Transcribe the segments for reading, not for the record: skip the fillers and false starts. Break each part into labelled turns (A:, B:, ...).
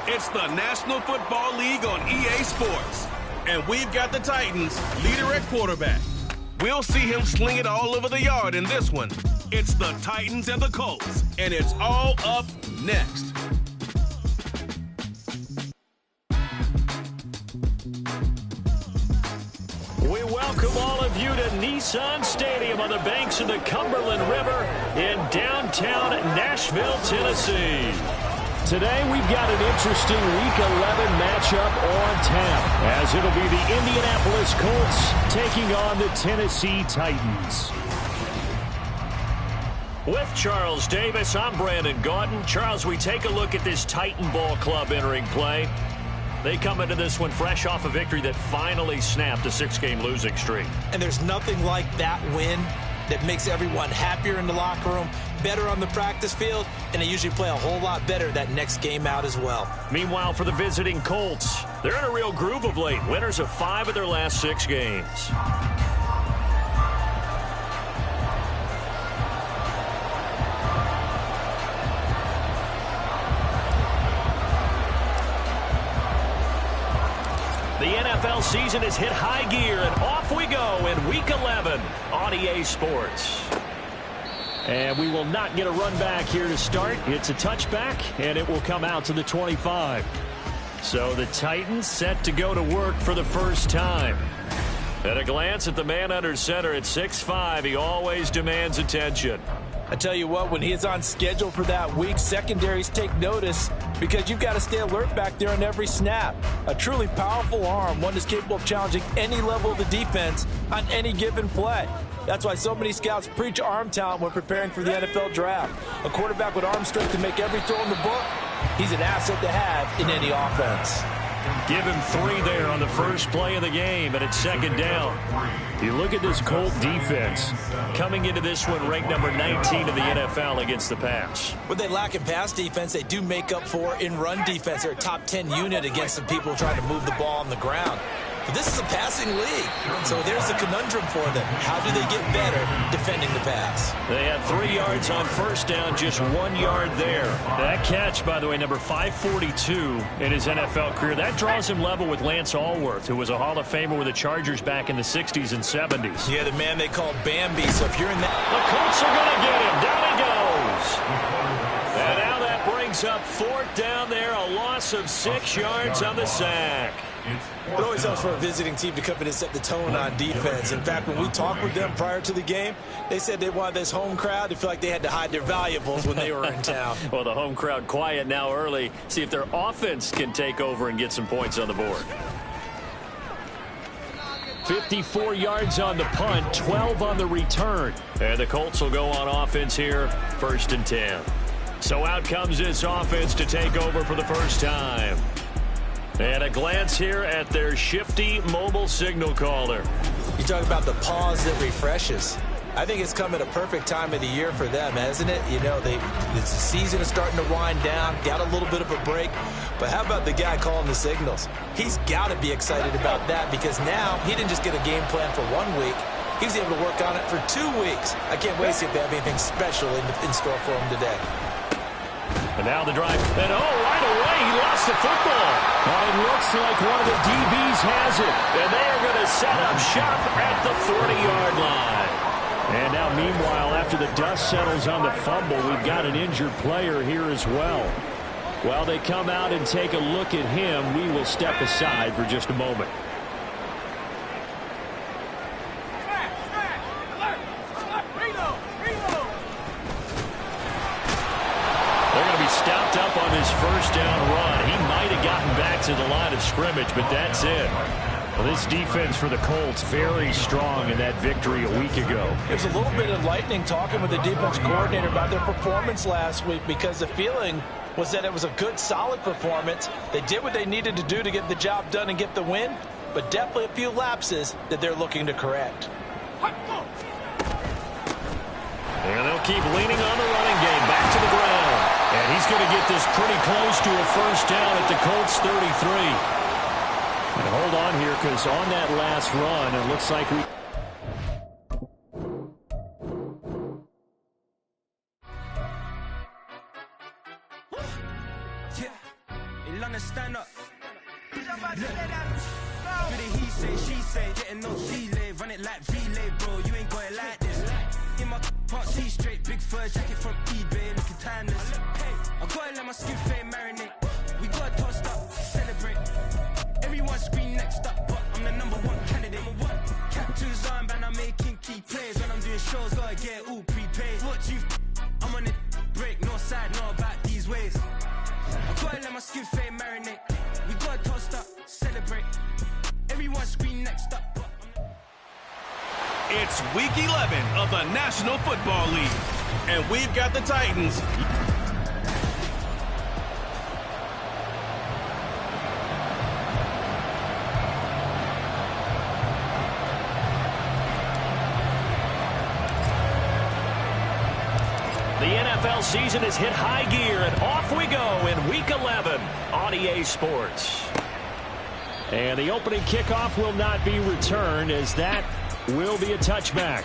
A: It's the National Football League on EA Sports. And we've got the Titans leader at quarterback. We'll see him sling it all over the yard in this one. It's the Titans and the Colts, and it's all up next.
B: We welcome all of you to Nissan Stadium on the banks of the Cumberland River in downtown Nashville, Tennessee. Today we've got an interesting Week 11 matchup on tap, as it'll be the Indianapolis Colts taking on the Tennessee Titans. With Charles Davis, I'm Brandon Gaudin. Charles, we take a look at this Titan Ball Club entering play. They come into this one fresh off a victory that finally snapped a 6-game losing streak.
C: And there's nothing like that win that makes everyone happier in the locker room, better on the practice field, and they usually play a whole lot better that next game out as well.
B: Meanwhile, for the visiting Colts, they're in a real groove of late. Winners of 5 of their last 6 games. The NFL season has hit high gear, and off we go in Week 11 on EA Sports. And we will not get a run back here to start. It's a touchback, and it will come out to the 25. So the Titans set to go to work for the first time. At a glance at the man under center at 6'5", he always demands attention.
C: I tell you what, when he is on schedule for that week, secondaries take notice because you've got to stay alert back there on every snap. A truly powerful arm, one that's capable of challenging any level of the defense on any given play. That's why so many scouts preach arm talent when preparing for the NFL draft. A quarterback with arm strength to make every throw in the book, he's an asset to have in any offense.
B: Give him 3 there on the first play of the game, and it's second down. You look at this Colt defense. Coming into this one, ranked number 19 in the NFL against the pass.
C: What they lack in pass defense, they do make up for in run defense. They're a top 10 unit against some people trying to move the ball on the ground. But this is a passing league, so there's a conundrum for them. How do they get better defending the pass?
B: They had 3 yards on first down, just 1 yard there. That catch, by the way, number 542 in his NFL career. That draws him level with Lance Allworth, who was a Hall of Famer with the Chargers back in the 60s and 70s.
C: Yeah, the man they called Bambi, so if you're in that...
B: The Colts are going to get him. Down he goes. And now that brings up 4th down there, a loss of 6 yards on the sack.
C: It always helps for a visiting team to come in and set the tone on defense. In fact, when we talked with them prior to the game, they said they wanted this home crowd to feel like they had to hide their valuables when they were in town.
B: Well, the home crowd quiet now early. See if their offense can take over and get some points on the board. 54 yards on the punt, 12 on the return. And the Colts will go on offense here, 1st and 10. So out comes this offense to take over for the first time. And a glance here at their shifty mobile signal caller.
C: You talk about the pause that refreshes. I think it's come at a perfect time of the year for them, hasn't it? You know, the season is starting to wind down, got a little bit of a break. But how about the guy calling the signals? He's got to be excited about that because now he didn't just get a game plan for 1 week. He was able to work on it for 2 weeks. I can't wait to see if they have anything special in store for him today.
B: And now the drive. And right away, he lost the football. Well, it looks like one of the DBs has it. And they are going to set up shop at the 40-yard line. And now, meanwhile, after the dust settles on the fumble, we've got an injured player here as well. While they come out and take a look at him, we will step aside for just a moment. Stopped up on his first down run. He might have gotten back to the line of scrimmage, but that's it. Well, this defense for the Colts very strong in that victory a week ago.
C: It was a little bit enlightening talking with the defense coordinator about their performance last week because the feeling was that it was a good, solid performance. They did what they needed to do to get the job done and get the win, but definitely a few lapses that they're looking to correct.
B: And they'll keep leaning on the running game. Back to the ground. And he's going to get this pretty close to a first down at the Colts 33. And hold on here, because on that last run, it looks like we...
D: Stand up. He say, she say, getting no delay, run it like relay, bro. You ain't got it like this. In my can't see straight, big fur jacket from eBay, looking timeless. I gotta let my skin fade marinate. We gotta toast up, celebrate. Everyone scream next up, but I'm the #1 candidate. Captain's armband, I'm making key plays. When I'm doing shows, gotta get all prepaid. What you? I'm on it, break, no side, no about these ways. I gotta let my skin fade marinate. We gotta toast up, celebrate. Everyone scream next up.
A: It's week 11 of the National Football League, and we've got the Titans.
B: The NFL season has hit high gear, and off we go in Week 11 on EA Sports. And the opening kickoff will not be returned, as that will be a touchback.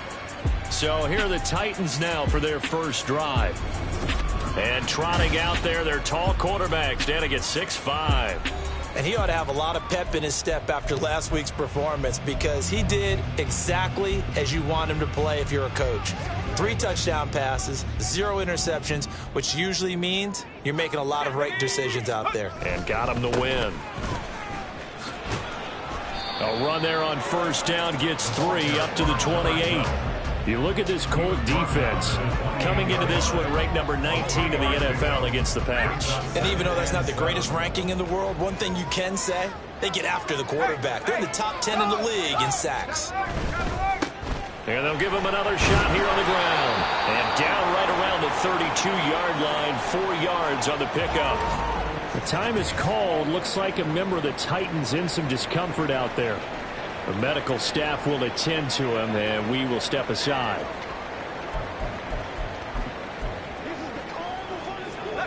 B: So here are the Titans now for their first drive. And trotting out there, their tall quarterback standing at 6'5".
C: And he ought to have a lot of pep in his step after last week's performance, because he did exactly as you want him to play if you're a coach. 3 touchdown passes, 0 interceptions, which usually means you're making a lot of right decisions out there.
B: And got him the win. A run there on first down gets 3 up to the 28. You look at this Colt defense coming into this one ranked number 19 in the NFL against the pass.
C: And even though that's not the greatest ranking in the world, one thing you can say, they get after the quarterback. They're in the top 10 in the league in sacks.
B: And they'll give him another shot here on the ground. And down right around the 32-yard line, 4 yards on the pickup. The time is called. Looks like a member of the Titans in some discomfort out there. The medical staff will attend to him, and we will step aside.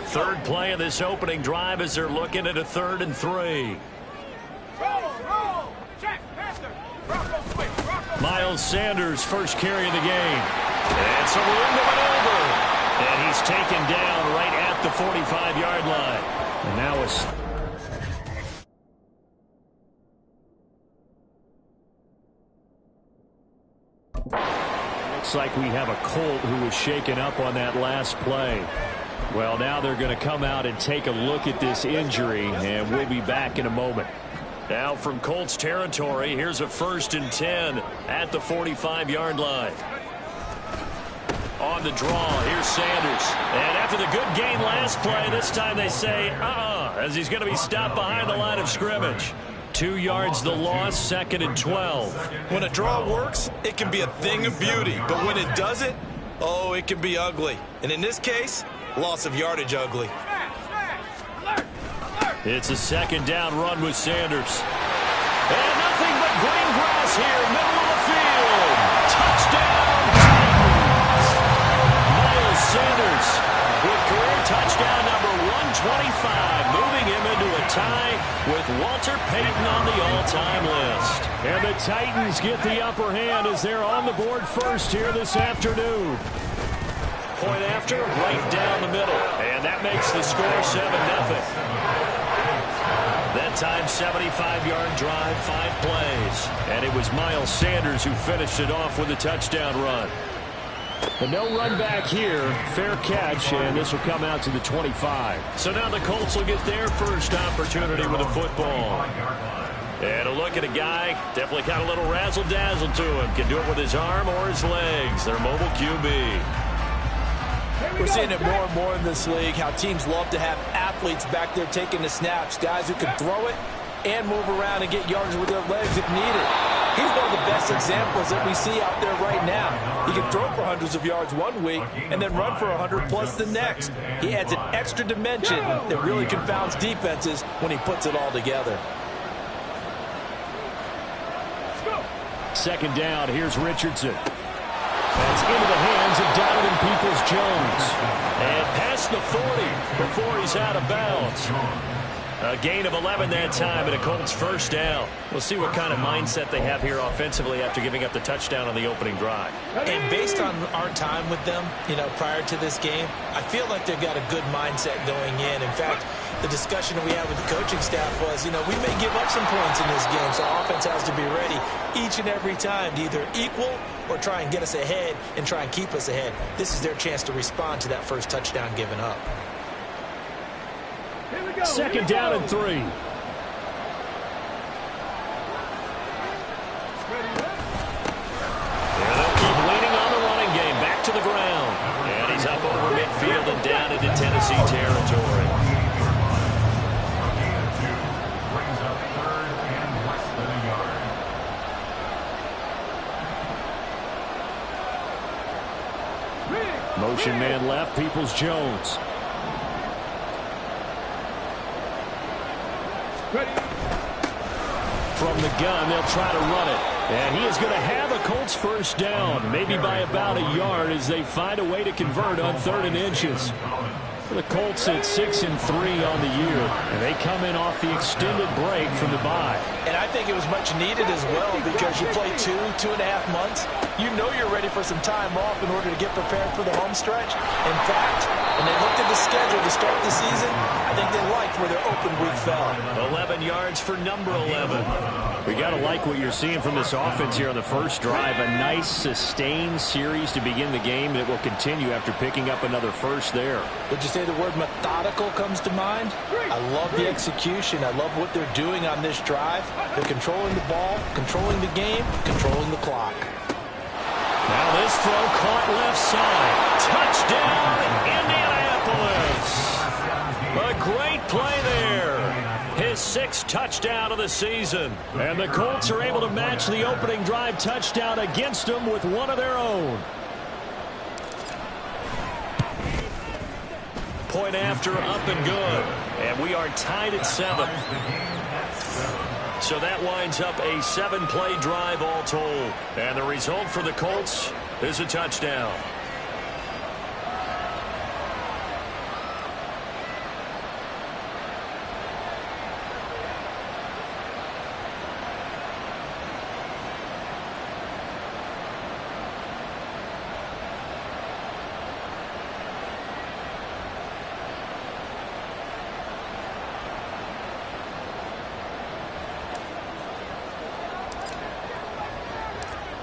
B: Third play of this opening drive as they're looking at a 3rd and 3. Miles Sanders, first carry of the game. And some room to maneuver. And he's taken down right at the 45-yard line. And now it's... Looks like we have a Colt who was shaken up on that last play. Well, now they're going to come out and take a look at this injury, and we'll be back in a moment. Now from Colts territory, here's a 1st and 10 at the 45-yard line. On the draw, here's Sanders. And after the good gain last play, this time they say, as he's going to be stopped behind the line of scrimmage. 2 yards the loss, 2nd and 12.
C: When a draw works, it can be a thing of beauty. But when it doesn't, oh, it can be ugly. And in this case, loss of yardage ugly.
B: It's a 2nd down run with Sanders. And nothing but green grass here, middle of the field. Touchdown, Titans. Miles Sanders with career touchdown number 125, moving him into a tie with Walter Payton on the all-time list. And the Titans get the upper hand as they're on the board first here this afternoon. Point after, right down the middle. And that makes the score 7-0. That time, 75-yard drive, 5 plays. And it was Miles Sanders who finished it off with a touchdown run. But no run back here. Fair catch, and this will come out to the 25. So now the Colts will get their first opportunity with a football. And a look at a guy, definitely got a little razzle-dazzle to him. Can do it with his arm or his legs. Their mobile QB.
C: We're seeing it more and more in this league, how teams love to have athletes back there taking the snaps, guys who can throw it and move around and get yards with their legs if needed. He's one of the best examples that we see out there right now. He can throw for hundreds of yards one week and then run for 100+ the next. He adds an extra dimension that really confounds defenses when he puts it all together.
B: 2nd down, here's Richardson. That's into the hands of Donovan Peoples-Jones. And past the 40 before he's out of bounds. A gain of 11 that time and a Colts first down. We'll see what kind of mindset they have here offensively after giving up the touchdown on the opening drive.
C: And based on our time with them, prior to this game, I feel like they've got a good mindset going in. In fact, the discussion that we had with the coaching staff was, we may give up some points in this game, so offense has to be ready each and every time to either equal or try and get us ahead and try and keep us ahead. This is their chance to respond to that first touchdown given up.
B: Second down and 3. And they'll keep leaning on the running game. Back to the ground. And he's up over midfield and down into Tennessee territory. Motion man left, Peoples-Jones. From the gun, they'll try to run it. And he is going to have a Colts first down, maybe by about a yard as they find a way to convert on 3rd and inches. The Colts at 6-3 on the year, and they come in off the extended break from the bye.
C: And I think it was much needed as well because you play 2.5 months. You know you're ready for some time off in order to get prepared for the home stretch. In fact, when they looked at the schedule to start the season, I think they liked where their open week fell.
B: 11 yards for number 11. We got to like what you're seeing from this offense here on the first drive. A nice, sustained series to begin the game that will continue after picking up another first there.
C: Would you say the word methodical comes to mind? I love the execution. I love what they're doing on this drive. They're controlling the ball, controlling the game, controlling the clock.
B: Now this throw caught left side. Touchdown, Indianapolis. A great play there. His 6th touchdown of the season. And the Colts are able to match the opening drive touchdown against them with one of their own. Point after, up and good. And we are tied at 7. So that winds up a 7-play drive all told. And the result for the Colts is a touchdown.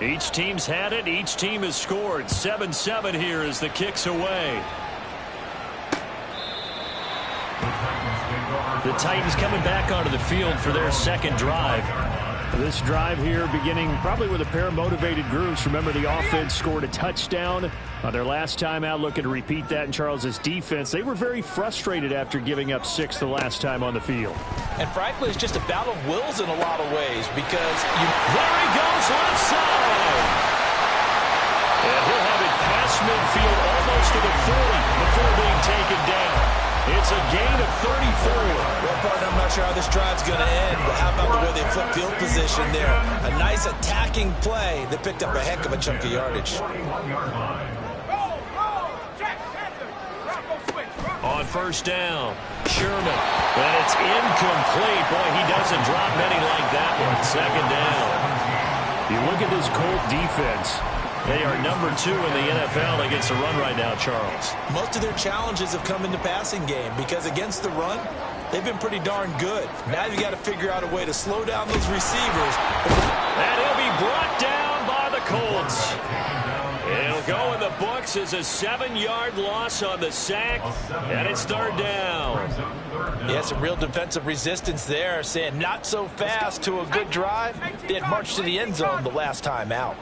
B: Each team's had it. Each team has scored. 7-7 here as the kick's away. The Titans coming back onto the field for their second drive. This drive here beginning probably with a pair of motivated groups. Remember, the offense scored a touchdown on their last time out. Looking to repeat that in Charles's defense. They were very frustrated after giving up 6 the last time on the field.
C: And frankly, it's just a battle of wills in a lot of ways because
B: there he goes left side. And he'll have it past midfield almost to the 40 before being taken down. It's a gain of 34.
C: Well, partner, I'm not sure how this drive's going to end, but how about the way they flip field position there? A nice attacking play that picked up a heck of a chunk of yardage.
B: On first down, Sherman. And it's incomplete. Boy, he doesn't drop many like that one. Second down. You look at this Colt defense. They are number 2 in the NFL against the run right now, Charles.
C: Most of their challenges have come in the passing game because against the run, they've been pretty darn good. Now you got to figure out a way to slow down those receivers.
B: And he'll be brought down by the Colts. It'll go in the books as a 7-yard loss on the sack, and it's 3rd down.
C: Yeah, some real defensive resistance there, saying not so fast to a good drive. They had marched to the end zone the last time out.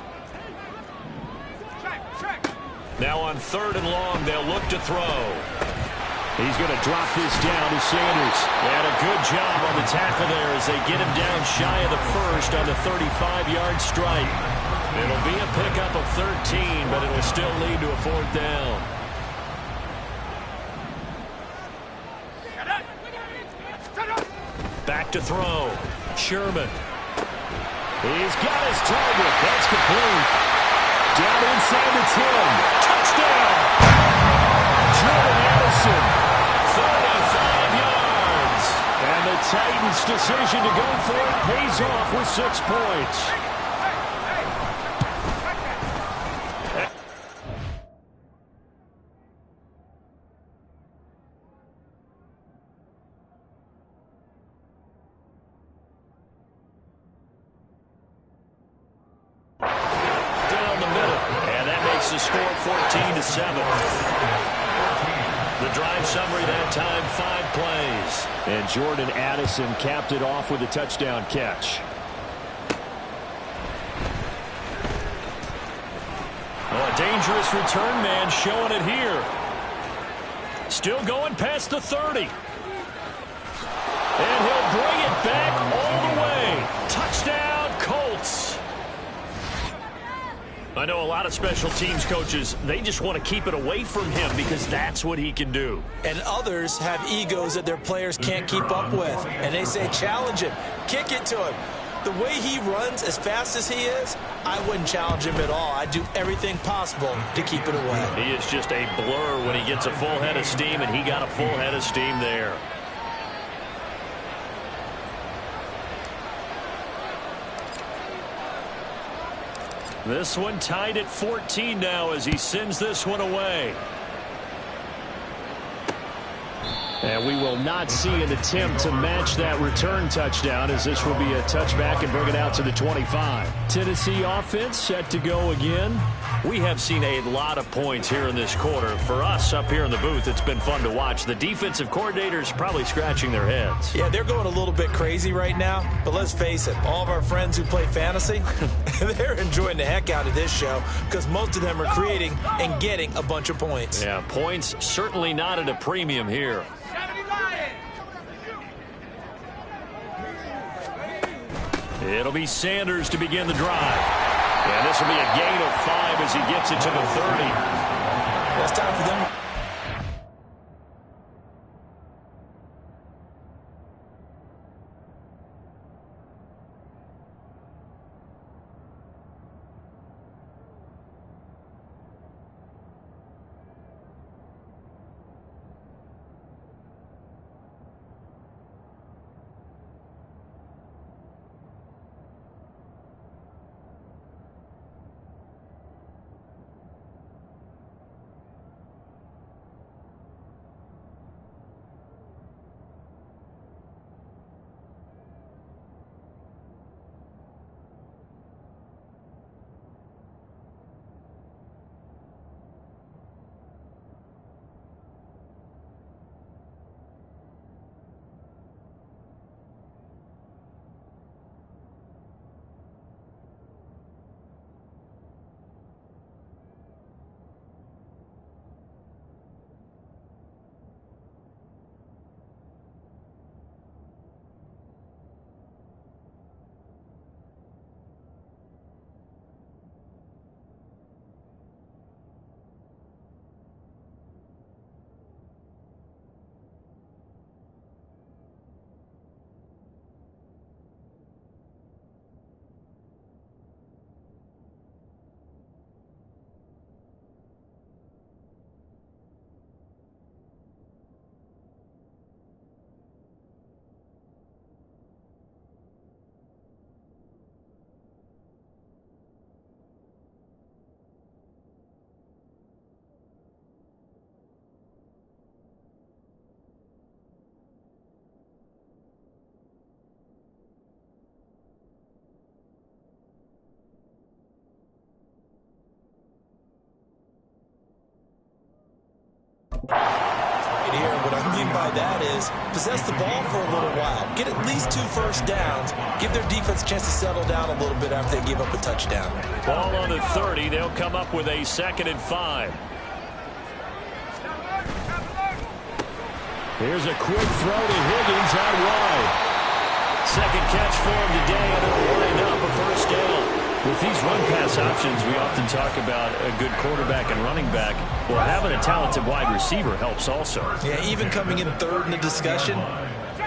B: Now on 3rd and long, they'll look to throw. He's going to drop this down to Sanders. And a good job on the tackle there as they get him down shy of the first on the 35-yard strike. It'll be a pickup of 13, but it'll still lead to a 4th down. Back to throw. Sherman. He's got his target. That's complete. Down inside the 10. Touchdown! Jordan Addison. 35 yards. And the Titans' decision to go for it pays off with 6 points. Down the middle, and that makes the score 14-7. The drive summary that time, 5 plays. And Jordan Addison capped it off with a touchdown catch. Oh, a dangerous return man showing it here. Still going past the 30. And he'll bring it back all the way. Touchdown, Colts. I know a lot of special teams coaches, they just want to keep it away from him because that's what he can do.
C: And others have egos that their players can't keep up with. And they say, challenge him, kick it to him. The way he runs as fast as he is, I wouldn't challenge him at all. I'd do everything possible to keep it away.
B: He is just a blur when he gets a full head of steam, and he got a full head of steam there. This one tied at 14 now as he sends this one away. And we will not see an attempt to match that return touchdown, as this will be a touchback and bring it out to the 25. Tennessee offense set to go again. We have seen a lot of points here in this quarter. For us up here in the booth, it's been fun to watch. The defensive coordinators probably scratching their heads.
C: Yeah, they're going a little bit crazy right now. But let's face it, all of our friends who play fantasy, they're enjoying the heck out of this show because most of them are creating and getting a bunch of points.
B: Yeah, points certainly not at a premium here. It'll be Sanders to begin the drive. And this will be a gain of 5 as he gets it to the 30.
C: That's time for them. Right here, what I mean by that is possess the ball for a little while. Get at least 2 first downs. Give their defense a chance to settle down a little bit after they give up a touchdown.
B: Ball on the 30. They'll come up with a 2nd and 5. Here's a quick throw to Higgins out wide. 2nd catch for him today, and it'll wind up a first down. With these run-pass options, we often talk about a good quarterback and running back. Well, having a talented wide receiver helps also.
C: Yeah, even coming in 3rd in the discussion,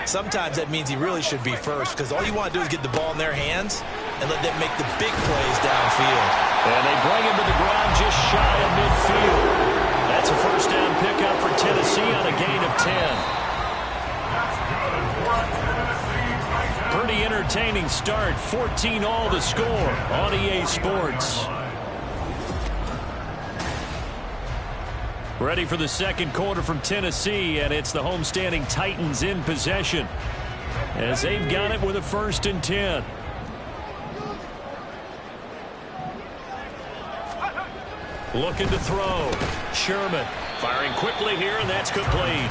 C: sometimes that means he really should be first because all you want to do is get the ball in their hands and let them make the big plays downfield.
B: And they bring him to the ground just shy of midfield. That's a first down pickup for Tennessee on a gain of 10. pretty entertaining start. 14-all the score on EA Sports. Ready for the second quarter from Tennessee, and it's the homestanding Titans in possession as they've got it with a 1st and 10. Looking to throw. Sherman firing quickly here, and that's complete.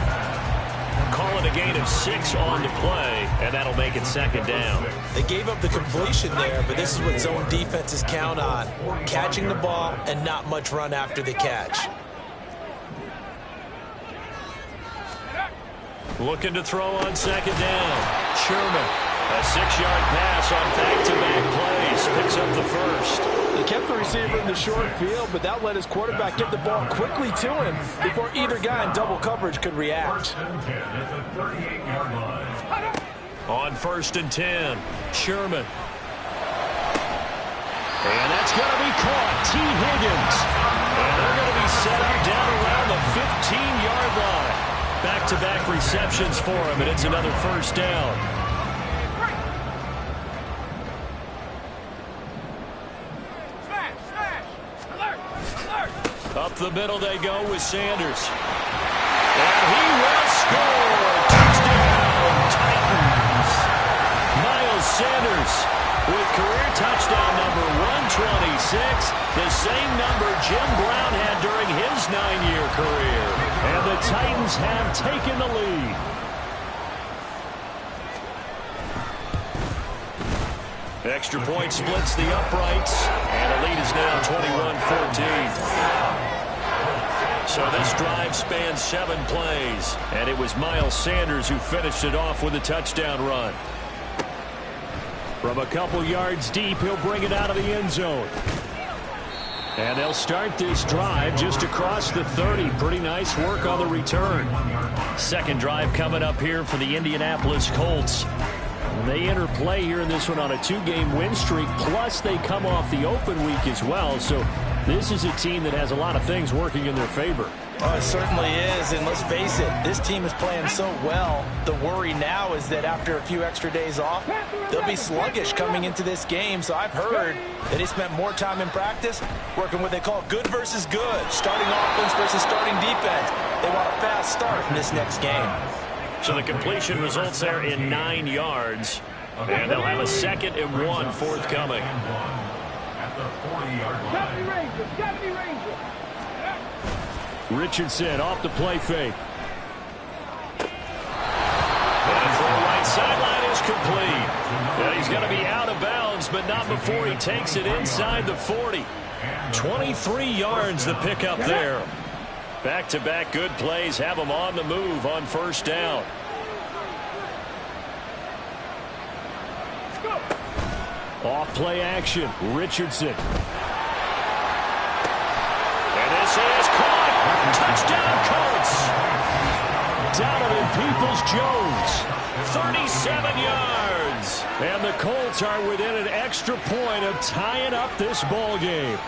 B: Call it a gain of 6 on the play, and that'll make it 2nd down.
C: They gave up the completion there, but this is what zone defenses count on. Catching the ball and not much run after the catch.
B: Looking to throw on 2nd down. Sherman, a 6-yard pass on back-to-back plays. Picks up the 1st.
C: They kept the receiver in the short field, but that let his quarterback get the ball quickly to him before either guy in double coverage could react.
B: On 1st and 10, Sherman. And that's going to be caught. T. Higgins. And they're going to be set up down around the 15-yard line. Back-to-back receptions for him, and it's another 1st down. Up the middle they go with Sanders. And he will score. Touchdown, Titans. Miles Sanders with career touchdown number 126, the same number Jim Brown had during his 9-year career. And the Titans have taken the lead. Extra point splits the uprights, and the lead is now 21-14. So this drive spans 7 plays, and it was Miles Sanders who finished it off with a touchdown run. From a couple yards deep, he'll bring it out of the end zone. And they'll start this drive just across the 30. Pretty nice work on the return. Second drive coming up here for the Indianapolis Colts. They enter play here in this one on a 2-game win streak, plus they come off the open week as well. So this is a team that has a lot of things working in their favor.
C: Oh, it certainly is, and let's face it, this team is playing so well. The worry now is that after a few extra days off, they'll be sluggish coming into this game. So I've heard that he spent more time in practice working what they call good versus good, starting offense versus starting defense. They want a fast start in this next game.
B: So the completion results there in 9 yards, and they'll have a 2nd and 1 forthcoming. Richardson off the play fake. And for the right sideline is complete. And he's going to be out of bounds, but not before he takes it inside the 40. 23 yards the pickup there. Back-to-back good plays have him on the move on 1st down. Off play action, Richardson. And this is caught. Touchdown Colts. Donovan Peoples-Jones, 37 yards. And the Colts are within an extra point of tying up this ball game.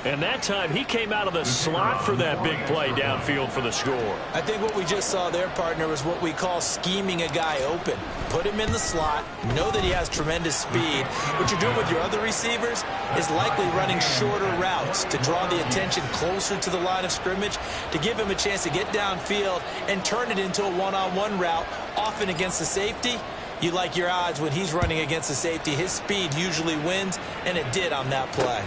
B: And that time, he came out of the slot for that big play downfield for the score.
C: I think what we just saw there, partner, is what we call scheming a guy open. Put him in the slot, know that he has tremendous speed. What you're doing with your other receivers is likely running shorter routes to draw the attention closer to the line of scrimmage, to give him a chance to get downfield and turn it into a one-on-one route, often against the safety. You like your odds when he's running against the safety. His speed usually wins, and it did on that play.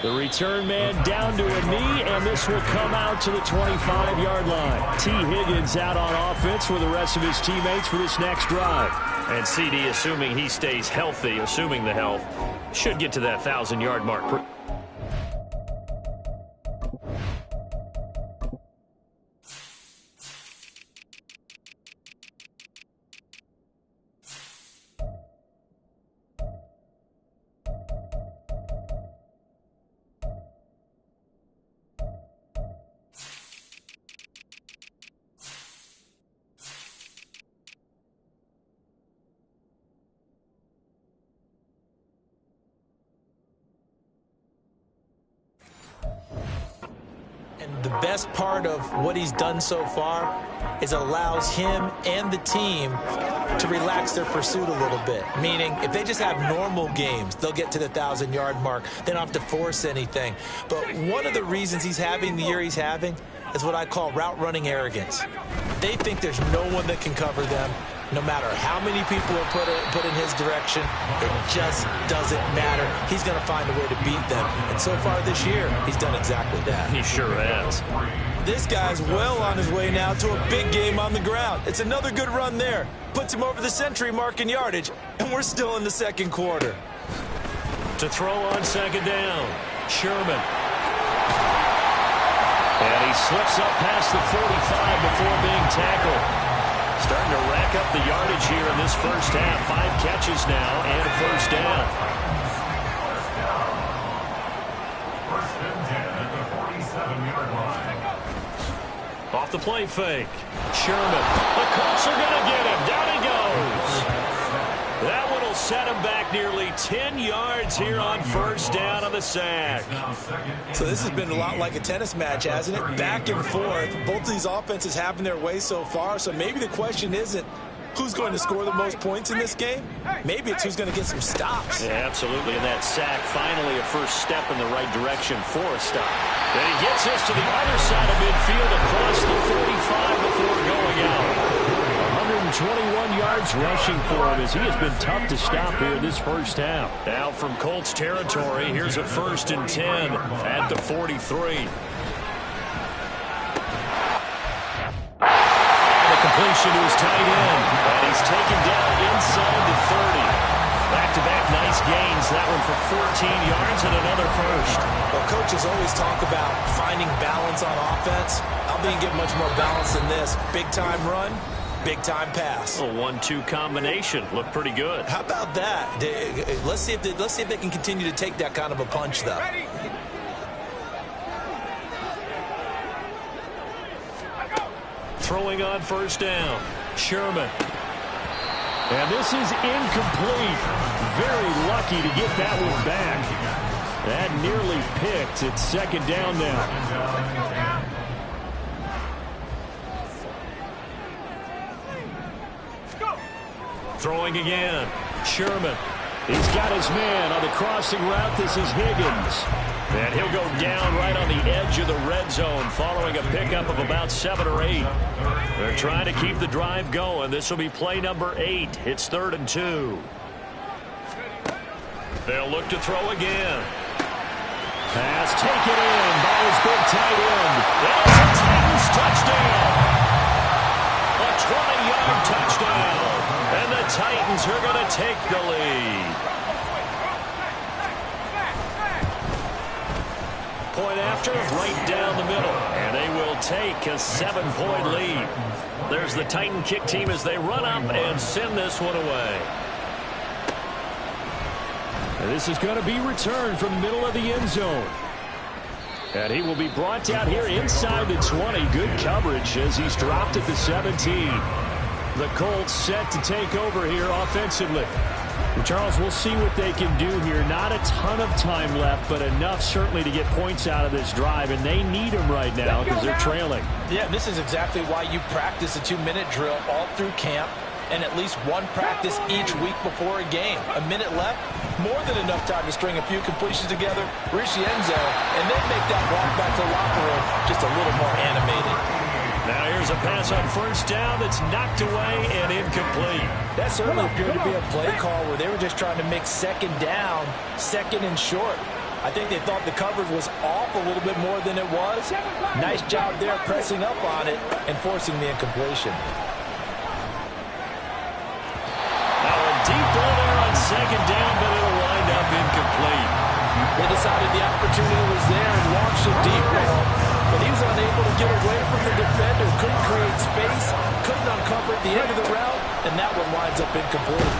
B: The return man down to a knee, and this will come out to the 25-yard line. T. Higgins out on offense with the rest of his teammates for this next drive. And CD, assuming he stays healthy, assuming the health, should get to that 1,000-yard mark.
C: And the best part of what he's done so far is allows him and the team to relax their pursuit a little bit. Meaning, if they just have normal games, they'll get to the 1,000-yard mark. They don't have to force anything. But one of the reasons he's having the year he's having is what I call route running arrogance. They think there's no one that can cover them. No matter how many people are put in his direction, it just doesn't matter. He's going to find a way to beat them. And so far this year, he's done exactly that.
B: He sure has.
C: This guy's well on his way now to a big game on the ground. It's another good run there. Puts him over the century mark in yardage, and we're still in the second quarter.
B: To throw on second down, Sherman. And he slips up past the 45 before being tackled. Starting to rack up the yardage here in this first half. 5 catches now and a first down.
E: First and 10 at the 47-yard line.
B: Off the play fake. Sherman. The Colts are going to get him. Down he goes. That one will set him back nearly 10 yards here on first down on the sack.
C: So this has been a lot like a tennis match, hasn't it? Back and forth. Both of these offenses having their way so far. So maybe the question isn't who's going to score the most points in this game. Maybe it's who's going to get some stops.
B: Yeah, absolutely. And that sack, finally a first step in the right direction for a stop. And he gets us to the other side of midfield across the 45 before going out. 121 yards rushing for him as he has been tough to stop here in this first half. Now from Colts territory, here's a 1st and 10 at the 43. The completion to his tight end, and he's taken down inside the 30. Back-to-back nice gains, that one for 14 yards and another first.
C: Well, coaches always talk about finding balance on offense. I'll be get much more balance than this. Big-time run. Big-time pass.
B: A 1-2 combination. Looked pretty good.
C: How about that? Let's see if they can continue to take that kind of a punch, though.
B: Throwing on first down. Sherman. And this is incomplete. Very lucky to get that one back. That nearly picked. It's second down now. Throwing again. Sherman. He's got his man on the crossing route. This is Higgins. And he'll go down right on the edge of the red zone following a pickup of about 7 or 8. They're trying to keep the drive going. This will be play number 8. It's 3rd and 2. They'll look to throw again. Pass taken in by his big tight end. It's a Titans touchdown. A 20-yard touchdown. And the Titans are going to take the lead. Point after, right down the middle. And they will take a 7-point lead. There's the Titan kick team as they run up and send this one away. And this is going to be returned from the middle of the end zone. And he will be brought down here inside the 20. Good coverage as he's dropped at the 17. The Colts set to take over here offensively. And Charles, we'll see what they can do here. Not a ton of time left, but enough certainly to get points out of this drive, and they need them right now because they're trailing.
C: Yeah, this is exactly why you practice a 2-minute drill all through camp and at least one practice each week before a game. A minute left, more than enough time to string a few completions together, reach the end zone, and then make that walk back to the locker room just a little more animated.
B: Now here's a pass on first down that's knocked away and incomplete.
C: That certainly appeared to be a play call where they were just trying to make second down, second and short. I think they thought the coverage was off a little bit more than it was. Nice job there pressing up on it and forcing the incompletion.
B: Now a deep ball there on second down, but it'll wind up incomplete.
C: They decided the opportunity was there and launched a deep ball, but he was unable to get away from the defender, couldn't create space, couldn't uncover at the end of the route, and that one winds up incomplete.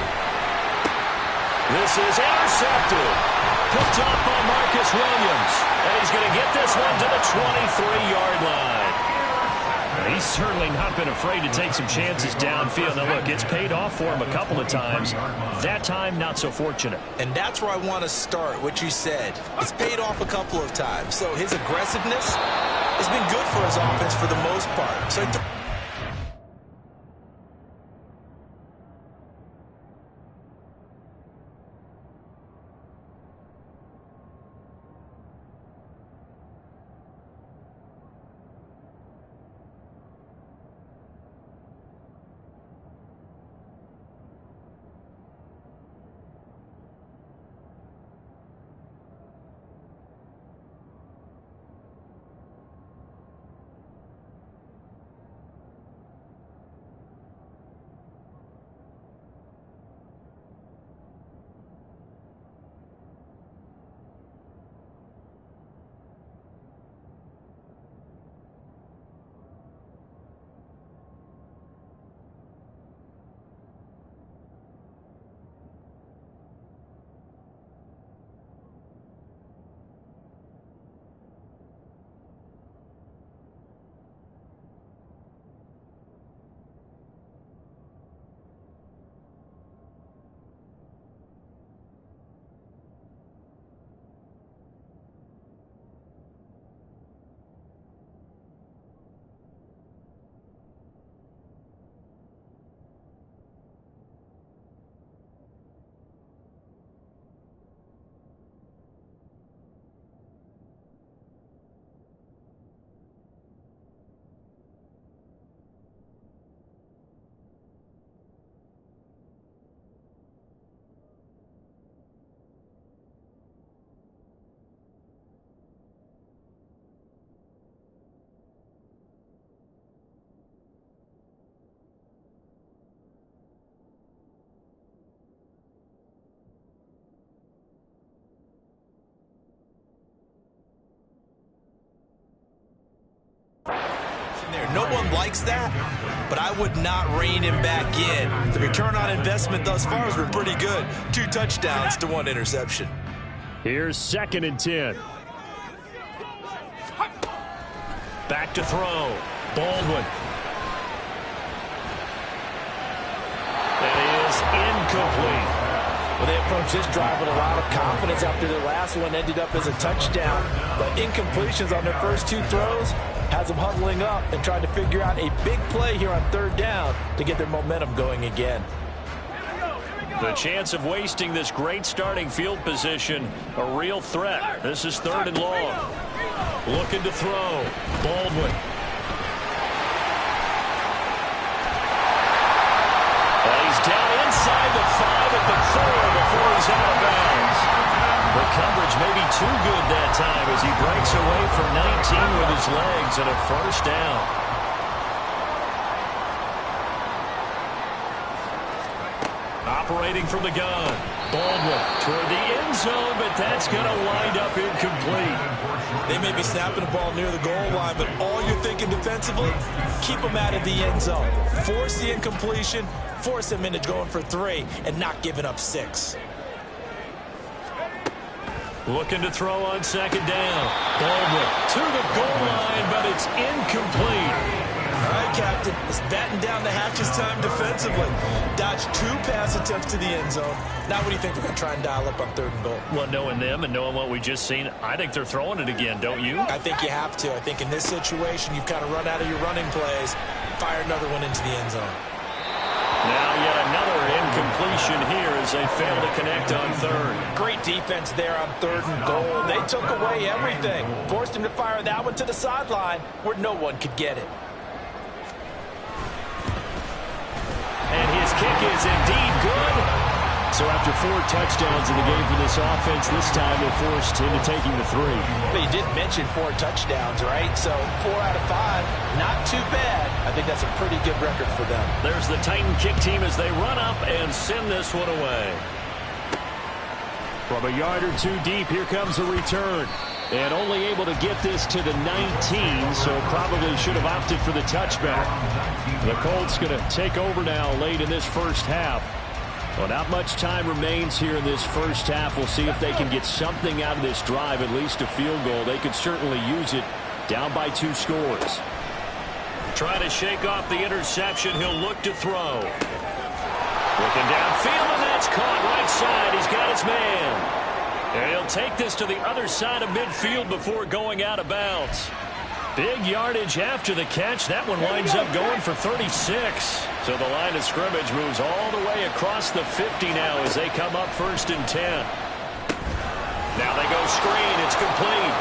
B: This is intercepted. Picked off by Marcus Williams. And he's going to get this one to the 23-yard line. He's certainly not been afraid to take some chances downfield. Now, look, it's paid off for him a couple of times. That time, not so fortunate.
C: And that's where I want to start, what you said. It's paid off a couple of times. So his aggressiveness has been good for his offense for the most part. So no one likes that, but I would not rein him back in. The return on investment thus far has been pretty good. 2 touchdowns to 1 interception.
B: Here's 2nd and 10. Back to throw. Baldwin. That is incomplete.
C: Well, they approached this drive with a lot of confidence after their last one ended up as a touchdown. But incompletions on their first 2 throws has them huddling up and trying to figure out a big play here on 3rd down to get their momentum going again.
B: The chance of wasting this great starting field position, a real threat. This is 3rd and long. Looking to throw. Baldwin. And he's down inside the 5 at the 4 before he's out of bounds. The coverage may be too good that time as he breaks away for 19 with his legs and a 1st down. Operating from the gun. Baldwin toward the end zone, but that's going to wind up incomplete.
C: They may be snapping the ball near the goal line, but all you're thinking defensively, keep them out of the end zone. Force the incompletion, force them into going for 3, and not giving up 6.
B: Looking to throw on 2nd down. Baldwin to the goal line, but it's incomplete.
C: All right, Captain, it's batten down the hatches time defensively. Dodged 2 pass attempts to the end zone. Now what do you think they're going to try and dial up on 3rd and goal?
B: Well, knowing them and knowing what we just seen, I think they're throwing it again, don't you?
C: I think you have to. I think in this situation, you've kind of run out of your running plays, fire another one into the end zone.
B: Now yet another incompletion here as they fail to connect on 3rd.
C: Great defense there on 3rd and goal. They took away everything. Forced him to fire that one to the sideline where no one could get it.
B: And his kick is indeed good. So after 4 touchdowns in the game for this offense, this time they're forced into taking the 3.
C: But you did mention 4 touchdowns, right? So 4 out of 5, not too bad. I think that's a pretty good record for them.
B: There's the Titan kick team as they run up and send this one away. From a yard or 2 deep, here comes a return. And only able to get this to the 19, so probably should have opted for the touchback. The Colts going to take over now late in this first half. Well, not much time remains here in this first half. We'll see if they can get something out of this drive, at least a field goal. They could certainly use it down by 2 scores. Trying to shake off the interception. He'll look to throw. Looking downfield, and that's caught right side. He's got his man. And he'll take this to the other side of midfield before going out of bounds. Big yardage after the catch. That one winds up going for 36. So the line of scrimmage moves all the way across the 50 now as they come up 1st and 10. Now they go screen. It's complete.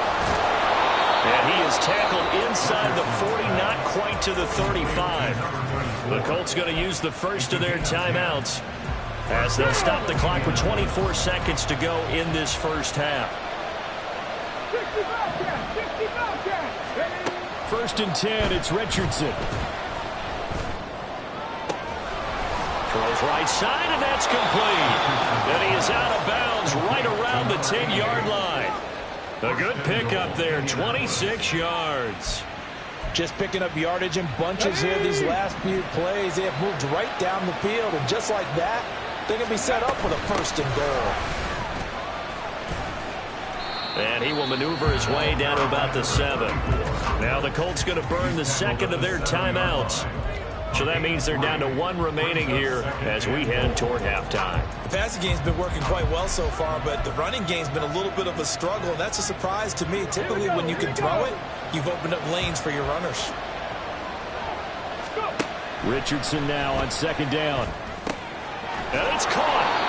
B: And he is tackled inside the 40, not quite to the 35. The Colts going to use the first of their timeouts as they'll stop the clock with 24 seconds to go in this first half. 1st and 10, it's Richardson. Throws right side, and that's complete. And he is out of bounds right around the 10-yard line. A good pickup there, 26 yards.
C: Just picking up yardage in bunches here these last few plays. They have moved right down the field, and just like that, they're going to be set up with a 1st and goal.
B: And he will maneuver his way down to about the 7. Now the Colts going to burn the second of their timeouts. So that means they're down to 1 remaining here as we head toward halftime.
C: The passing game's been working quite well so far, but the running game's been a little bit of a struggle. That's a surprise to me. Typically, when you can throw it, you've opened up lanes for your runners.
B: Richardson now on 2nd down. And it's caught.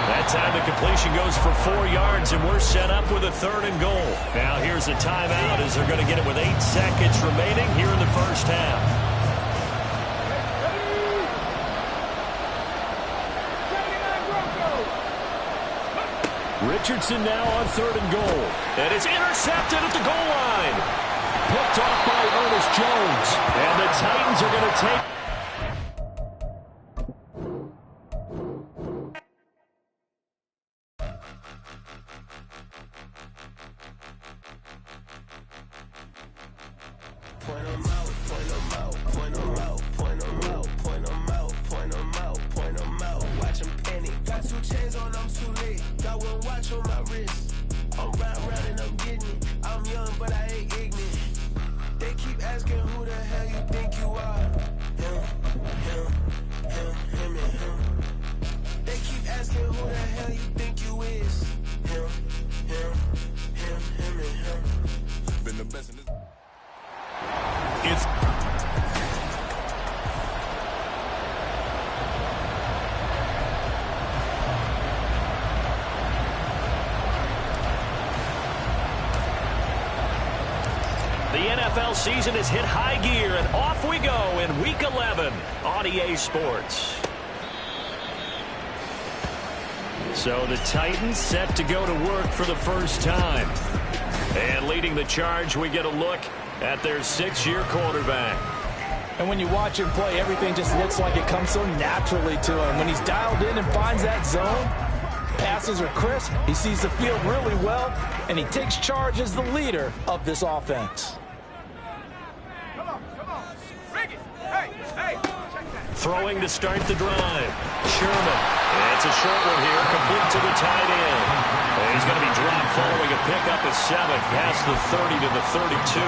B: That time the completion goes for 4 yards, and we're set up with a 3rd and goal. Now here's a timeout as they're going to get it with 8 seconds remaining here in the first half. Richardson now on 3rd and goal. And it's intercepted at the goal line. Picked off by Ernest Jones. And the Titans are going to take...
D: Point 'em out, point 'em out, point 'em out, point 'em out, point 'em out, point 'em out, point 'em out. Watch 'em panic. Got 2 chains on, I'm too late. Got 1 watch on my wrist. I'm round and I'm getting it. I'm young, but I ain't ignorant. They keep asking who the hell you think you are. Him, and him. They keep asking who the hell you think you is. Him, and him. Been the best in this.
A: It's
B: The NFL season has hit high gear, and off we go in Week 11 on EA Sports. So the Titans set to go to work for the first time. And leading the charge, we get a look at their 6th-year quarterback.
C: And when you watch him play, everything just looks like it comes so naturally to him. When he's dialed in and finds that zone, passes are crisp, he sees the field really well, and he takes charge as the leader of this offense.
B: Throwing to start the drive. Sherman. And it's a short one here, complete to the tight end. And he's going to be dropped following a pickup of 7 past the 30 to the 32.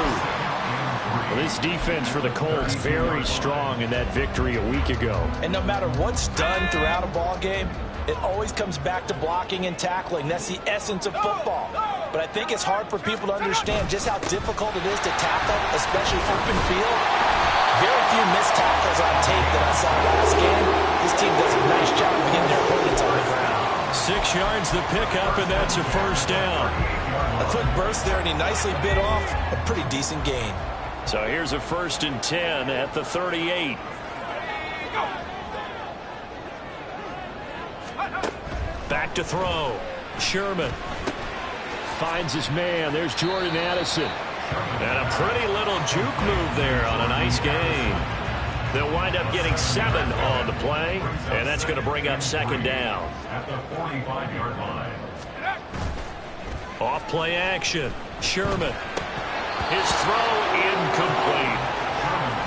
B: Well, this defense for the Colts very strong in that victory a week ago.
C: And no matter what's done throughout a ball game, it always comes back to blocking and tackling. That's the essence of football. But I think it's hard for people to understand just how difficult it is to tackle, especially open field. Very few missed tackles on tape that I saw last game. This team does a nice job of getting their opponents on the ground.
B: 6 yards the pickup, and that's a first down.
C: A quick burst there, and he nicely bit off a pretty decent gain.
B: So here's a 1st and 10 at the 38. Back to throw. Sherman finds his man. There's Jordan Addison. And a pretty little juke move there on a nice gain. They'll wind up getting 7 on the play, and that's going to bring up 2nd down.
E: At the 45-yard line.
B: Off play action. Sherman. His throw incomplete.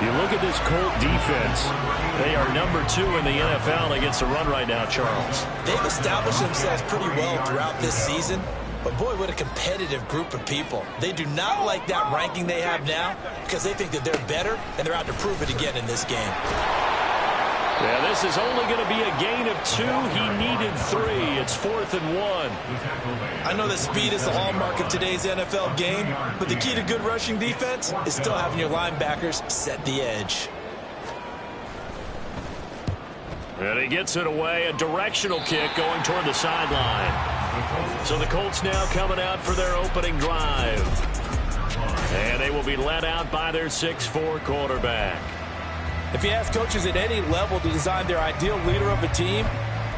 B: You look at this Colt defense. They are number 2 in the NFL against the run right now, Charles.
C: They've established themselves pretty well throughout this season. But boy, what a competitive group of people. They do not like that ranking they have now because they think that they're better, and they're out to prove it again in this game.
B: Yeah, this is only going to be a gain of 2. He needed 3. It's 4th and 1.
C: I know that speed is the hallmark of today's NFL game, but the key to good rushing defense is still having your linebackers set the edge.
B: And he gets it away, a directional kick going toward the sideline. So the Colts now coming out for their opening drive. And they will be led out by their 6'4" quarterback.
C: If you ask coaches at any level to design their ideal leader of a team,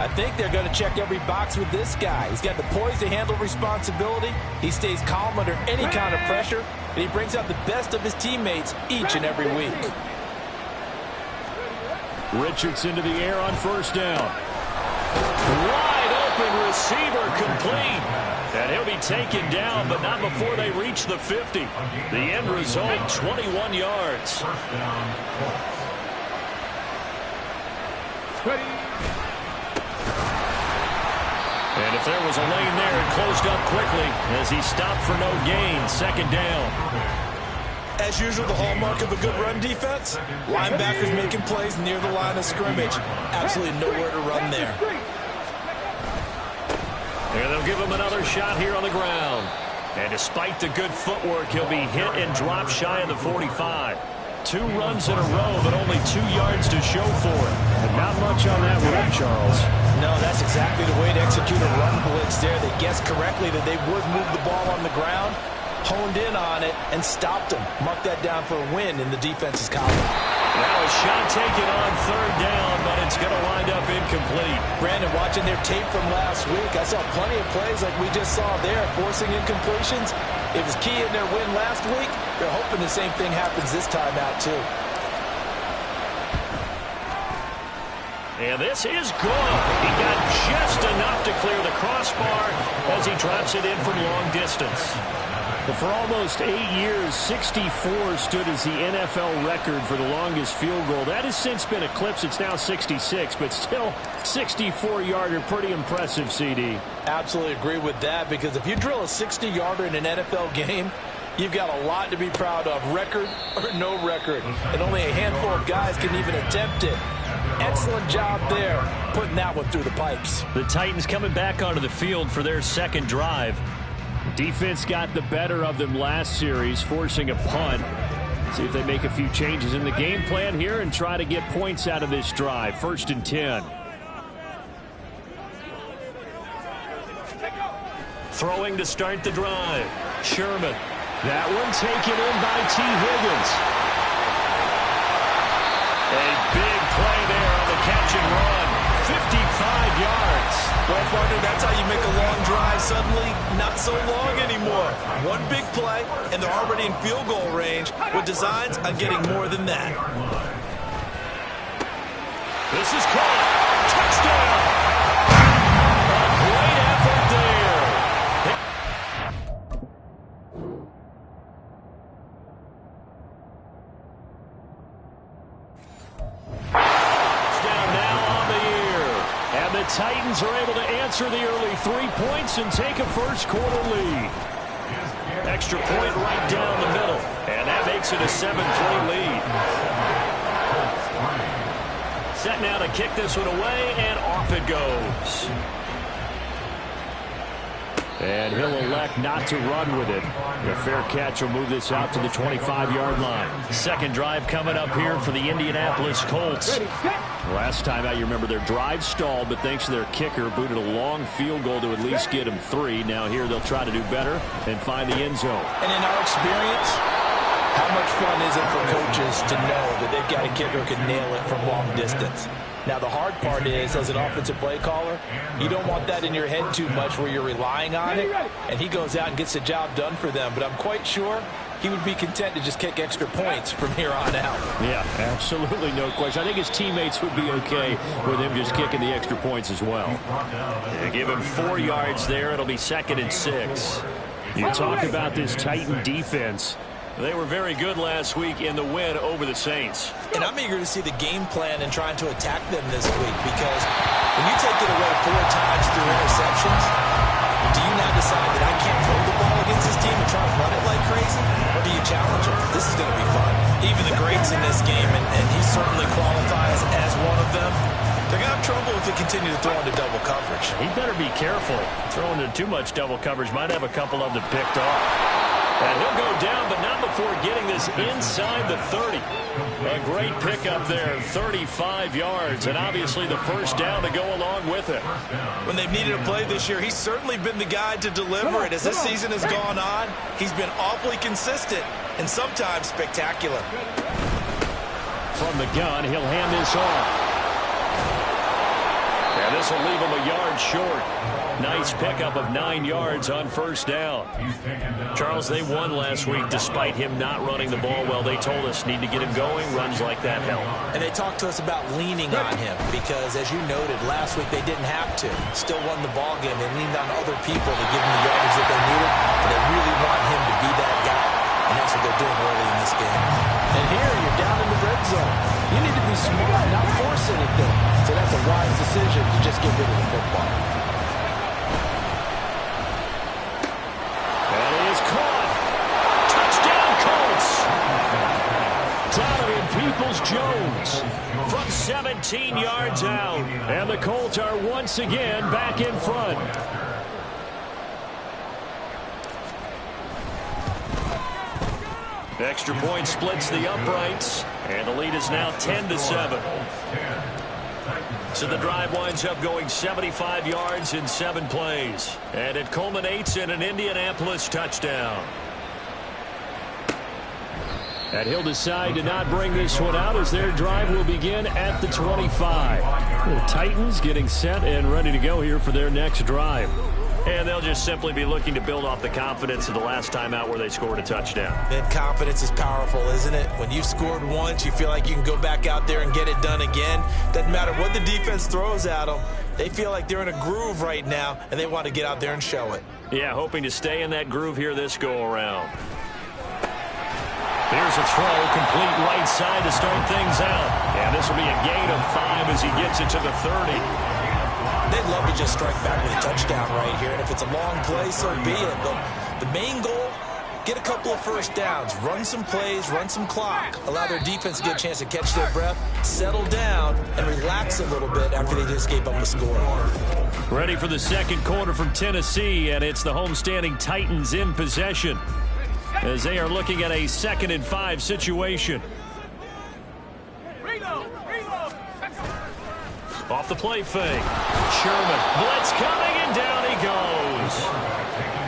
C: I think they're going to check every box with this guy. He's got the poise to handle responsibility. He stays calm under any kind of pressure, and he brings out the best of his teammates each and every week.
B: Richardson to the air on 1st down. Wide open receiver complete. And he'll be taken down, but not before they reach the 50. The end result, 21 yards. And if there was a lane there, it closed up quickly as he stopped for no gain. 2nd down.
C: As usual, the hallmark of a good run defense, linebackers making plays near the line of scrimmage. Absolutely nowhere to run there.
B: And they'll give him another shot here on the ground. And despite the good footwork, he'll be hit and dropped shy of the 45. 2 runs in a row, but only 2 yards to show for it. And not much on that run, Charles.
C: No, that's exactly the way to execute a run blitz there. They guessed correctly that they would move the ball on the ground, honed in on it, and stopped them. Mark that down for a win in the defense's column.
B: Now a shot taken on 3rd down, but it's going to wind up incomplete.
C: Brandon, watching their tape from last week, I saw plenty of plays like we just saw there, forcing incompletions. It was key in their win last week. They're hoping the same thing happens this time out, too.
B: And this is good. He got just enough to clear the crossbar as he drops it in from long distance. But for almost 8 years, 64 stood as the NFL record for the longest field goal. That has since been eclipsed. It's now 66, but still 64-yarder. Pretty impressive, CD.
C: Absolutely agree with that, because if you drill a 60-yarder in an NFL game, you've got a lot to be proud of, record or no record. And only a handful of guys can even attempt it. Excellent job there, putting that one through the pipes.
B: The Titans coming back onto the field for their 2nd drive. Defense got the better of them last series, forcing a punt. See if they make a few changes in the game plan here and try to get points out of this drive. 1st and 10. Throwing to start the drive. Sherman. That one taken in by T. Higgins. A big play there on the catch and run. 55 yards.
C: Well, partner, that's how you make a long drive suddenly not so long anymore. One big play, and they're already in field goal range with designs on getting more than that.
B: This is caught. Touchdown. A great effort there. Touchdown now on the year. And the Titans are able to answer the early 3 points and take a 1st quarter lead. Extra point right down the middle. And that makes it a 7-3 lead. Set now to kick this one away, and off it goes. And he'll elect not to run with it. A fair catch will move this out to the 25-yard line. 2nd drive coming up here for the Indianapolis Colts. Last time out, you remember their drive stalled, but thanks to their kicker, booted a long field goal to at least get them 3. Now here they'll try to do better and find the end zone.
C: And in our experience, how much fun is it for coaches to know that they've got a kicker who can nail it from long distance? Now, the hard part is, as an offensive play caller, you don't want that in your head too much where you're relying on it, and he goes out and gets the job done for them. But I'm quite sure he would be content to just kick extra points from here on out.
B: Yeah, absolutely no question. I think his teammates would be okay with him just kicking the extra points as well. They give him 4 yards there. It'll be 2nd and 6. You talk about this Titan defense. They were very good last week in the win over the Saints.
C: And I'm eager to see the game plan and trying to attack them this week, because when you take it away 4 times through interceptions, do you now decide that I can't throw the ball against this team and try to run it like crazy? Or do you challenge them? This is going to be fun. Even the greats in this game, and he certainly qualifies as one of them, continue to throw into double coverage.
B: He better be careful. Throwing into too much double coverage might have a couple of them picked off. And he'll go down, but not before getting this inside the 30. A great pickup there, 35 yards, and obviously the first down to go along with it.
C: When they've needed a play this year, he's certainly been the guy to deliver it. As this season has gone on, he's been awfully consistent and sometimes spectacular.
B: From the gun, he'll hand this off. And this will leave him a yard short. Nice pickup of 9 yards on first down. Charles, they won last week despite him not running the ball well. They told us need to get him going. Runs like that help.
C: And they talked to us about leaning on him because, as you noted, last week they didn't have to. Still won the ball game. They leaned on other people to give him the yardage that they needed. But they really want him to be that guy. And that's what they're doing early in this game. And here, you're down in the red zone. You need to be smart, not force anything. So that's a wise decision to just get rid of the football.
B: And he is caught. Touchdown, Colts. Donovan Peoples-Jones from 17 yards out. And the Colts are once again back in front. Extra point splits the uprights, and the lead is now 10-7. So the drive winds up going 75 yards in 7 plays, and it culminates in an Indianapolis touchdown. And he'll decide to not bring this one out as their drive will begin at the 25. The Titans getting set and ready to go here for their next drive. And they'll just simply be looking to build off the confidence of the last time out where they scored a touchdown.
C: And confidence is powerful, isn't it? When you've scored once, you feel like you can go back out there and get it done again. Doesn't matter what the defense throws at them. They feel like they're in a groove right now, and they want to get out there and show it.
B: Yeah, hoping to stay in that groove here this go-around. Here's a throw, complete right side to start things out. And this will be a gain of 5 as he gets it to the 30.
C: They'd love to just strike back with a touchdown right here. And if it's a long play, so be it. But the main goal, get a couple of first downs. Run some plays, run some clock. Allow their defense to get a chance to catch their breath, settle down, and relax a little bit after they just gave up a score.
B: Ready for the second quarter from Tennessee, and it's the homestanding Titans in possession as they are looking at a 2nd and 5 situation. Off the play fake. Sherman. Blitz coming, and down he goes.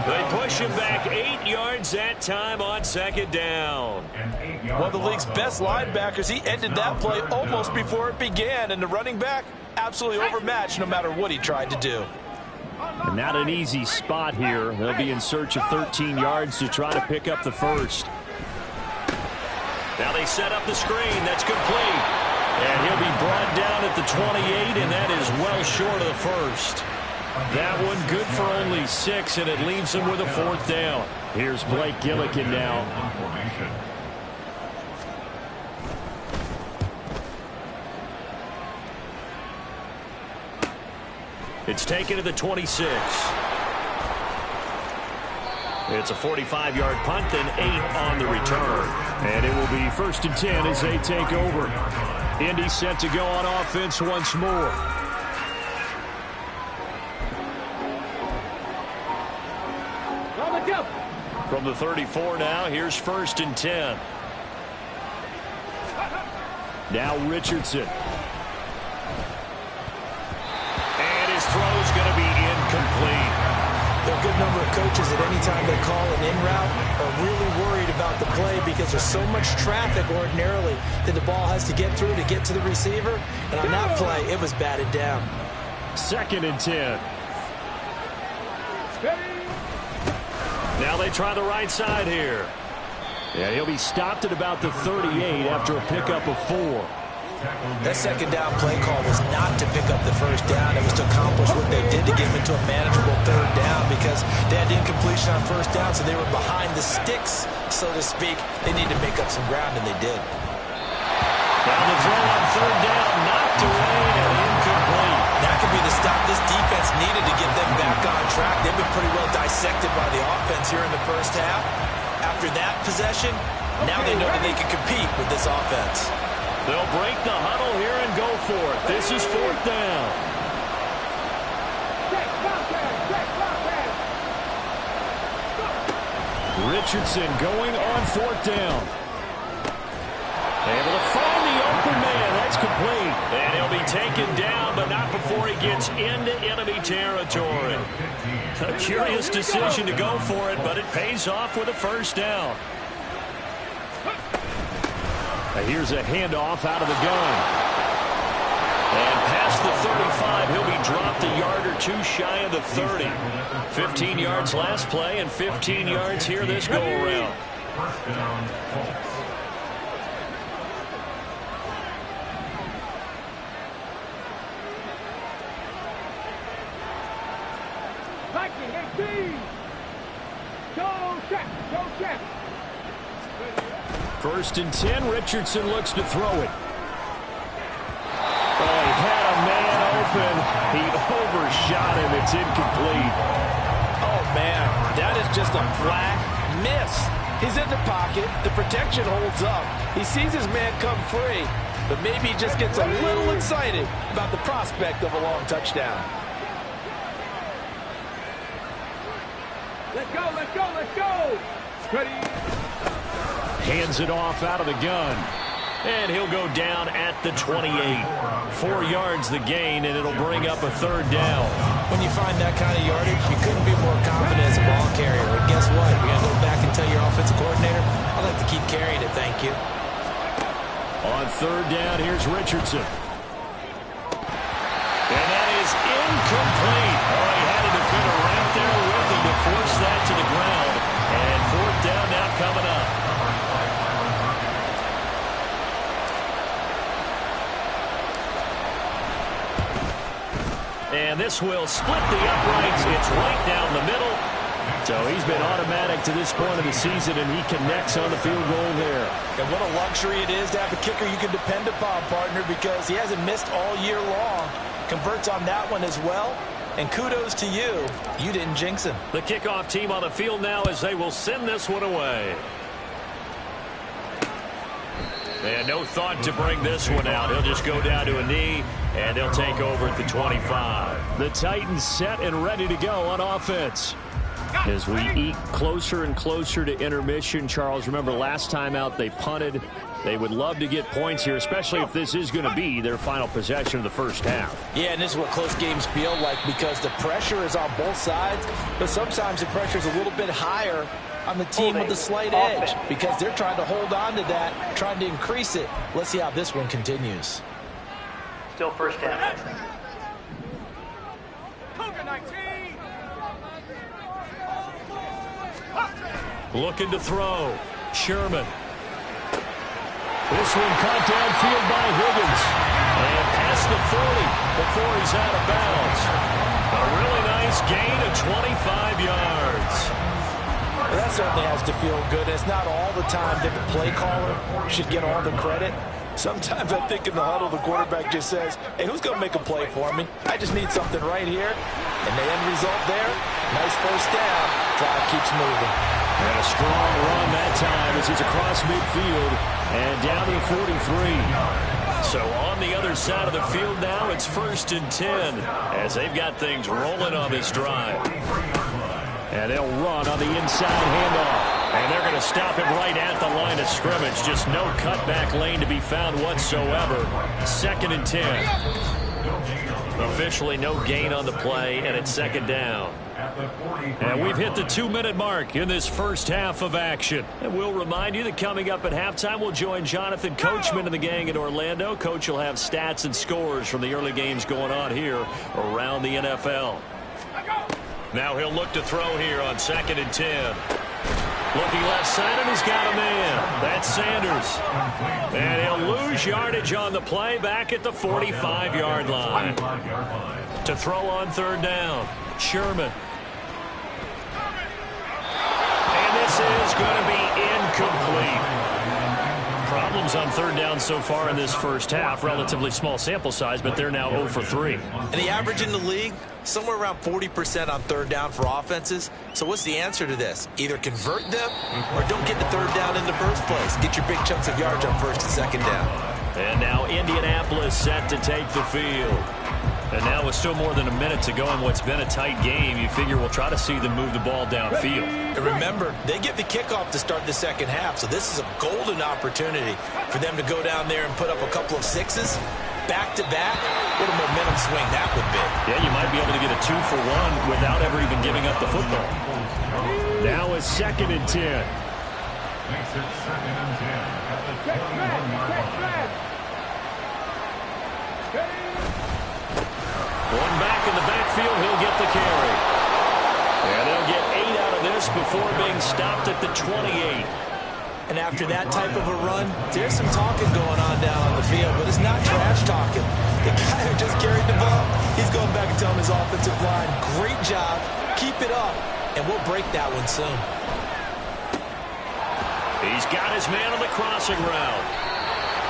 B: They push him back 8 yards that time on 2nd down.
C: One of the league's best linebackers. He ended that play almost before it began. And the running back, absolutely overmatched no matter what he tried to do.
B: And not an easy spot here. They'll be in search of 13 yards to try to pick up the first. Now they set up the screen. That's complete. And he'll be brought down at the 28, and that is well short of the first. That one good for only 6, and it leaves him with a 4th down. Here's Blake Gillikin now. It's taken to the 26. It's a 45-yard punt, then 8 on the return. And it will be 1st and 10 as they take over. Indy set to go on offense once more. From the 34 now, here's 1st and 10. Now Richardson. And his throw's going to be incomplete.
C: There are a good number of coaches at any time they call an in route are really worried about the play because there's so much traffic ordinarily that the ball has to get through to get to the receiver. And on that play, it was batted down.
B: 2nd and 10. Now they try the right side here. And he'll be stopped at about the 38 after a pickup of 4.
C: That 2nd down play call was not to pick up the 1st down. It was to accomplish what they did to get them into a manageable 3rd down because they had incompletion on 1st down, so they were behind the sticks, so to speak. They needed to make up some ground, and they did.
B: Now the throw on 3rd down, knocked away and incomplete.
C: That could be the stop this defense needed to get them back on track. They've been pretty well dissected by the offense here in the first half. After that possession, now they know that they can compete with this offense.
B: They'll break the huddle here and go for it. This is 4th down. Richardson going on 4th down. Able to find the open man. That's complete. And he'll be taken down, but not before he gets into enemy territory. A curious decision to go for it, but it pays off with a 1st down. Here's a handoff out of the gun. And past the 35, he'll be dropped a yard or two shy of the 30. 15 yards last play and 15 yards here this go-around.
E: 1st down, Colts.
B: First and 10, Richardson looks to throw it. Oh, he had a man open. He overshot him. It's incomplete.
C: Oh, man, that is just a flat miss. He's in the pocket. The protection holds up. He sees his man come free, but maybe he just gets a little excited about the prospect of a long touchdown.
F: Let's go, let's go, let's go. Ready.
B: Hands it off out of the gun. And he'll go down at the 28. 4 yards the gain, and it'll bring up a 3rd down.
C: When you find that kind of yardage, you couldn't be more confident as a ball carrier. And guess what? You're going to go back and tell your offensive coordinator, I'd like to keep carrying it, thank you.
B: On 3rd down, here's Richardson. And that is incomplete. Oh, he had a defender right there with him to force that to the ground. And 4th down now coming up. And this will split the uprights. It's right down the middle. So he's been automatic to this point of the season, and he connects on the field goal there.
C: And what a luxury it is to have a kicker you can depend upon, partner, because he hasn't missed all year long. Converts on that one as well. And kudos to you. You didn't jinx him.
B: The kickoff team on the field now as they will send this one away. And no thought to bring this one out. He'll just go down to a knee, and they'll take over at the 25. The Titans set and ready to go on offense. As we eat closer and closer to intermission, Charles, remember last time out they punted. They would love to get points here, especially if this is going to be their final possession of the 1st half.
C: Yeah, and this is what close games feel like because the pressure is on both sides, but sometimes the pressure is a little bit higher on the team with the slight edge because they're trying to hold on to that, trying to increase it. Let's see how this one continues.
G: Still 1st down.
B: Looking to throw. Sherman. This one caught downfield by Higgins. And past the 40 before he's out of bounds. A really nice gain of 25 yards.
C: Well, that certainly has to feel good. It's not all the time that the play caller should get all the credit. Sometimes I think in the huddle, the quarterback just says, hey, who's going to make a play for me? I just need something right here. And the end result there, nice 1st down. Drive keeps moving.
B: And a strong run that time as he's across midfield and down to the 43. So on the other side of the field now, it's 1st and 10 as they've got things rolling on this drive. And they'll run on the inside handoff. And they're going to stop him right at the line of scrimmage. Just no cutback lane to be found whatsoever. 2nd and 10. Officially no gain on the play, and it's 2nd down. And we've hit the 2-minute mark in this 1st half of action. And we'll remind you that coming up at halftime, we'll join Jonathan Coachman and the gang in Orlando. Coach will have stats and scores from the early games going on here around the NFL. Now he'll look to throw here on 2nd and 10. Looking left side, and he's got a man. That's Sanders. And he'll lose yardage on the play back at the 45-yard line. To throw on 3rd down, Sherman. And this is going to be incomplete. Problems on 3rd down so far in this 1st half. Relatively small sample size, but they're now 0 for 3.
C: And the average in the league, somewhere around 40% on 3rd down for offenses. So what's the answer to this? Either convert them or don't get the 3rd down in the first place. Get your big chunks of yards on 1st and 2nd down.
B: And now Indianapolis set to take the field. And now with still more than a minute to go in what's been a tight game, you figure we'll try to see them move the ball downfield.
C: And remember, they get the kickoff to start the second half, so this is a golden opportunity for them to go down there and put up a couple of sixes back-to-back. What a momentum swing that would be.
B: Yeah, you might be able to get a 2-for-1 without ever even giving up the football. Now it's 2nd and 10.
E: Makes it 2nd and 10 at the 21-yard line.
B: One back in the backfield, he'll get the carry. And they'll get 8 out of this before being stopped at the 28.
C: And after that type of a run, there's some talking going on down on the field, but it's not trash talking. The guy who just carried the ball, he's going back and telling his offensive line, great job, keep it up, and we'll break that one soon.
B: He's got his man on the crossing route.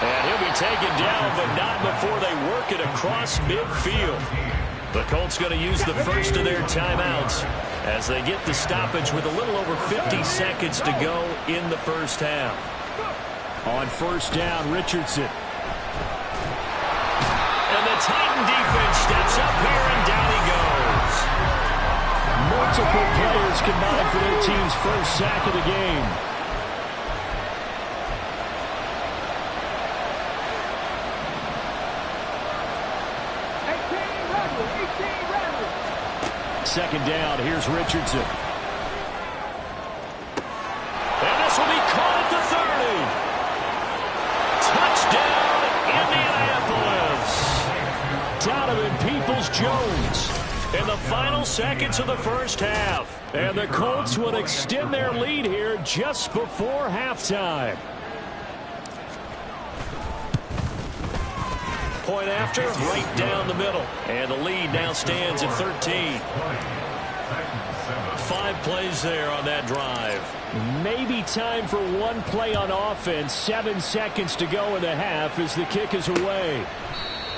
B: And he'll be taken down, but not before they work it across midfield. The Colts going to use the first of their timeouts as they get the stoppage with a little over 50 seconds to go in the first half. On first down, Richardson. And the Titan defense steps up here, and down he goes. Multiple players combined for their team's first sack of the game. Second down, here's Richardson. And this will be caught at the 30. Touchdown, Indianapolis. Donovan Peoples-Jones in the final seconds of the first half. And the Colts would extend their lead here just before halftime. Point after, right down the middle. And the lead now stands at 13. 5 plays there on that drive. Maybe time for one play on offense. 7 seconds to go in the half as the kick is away.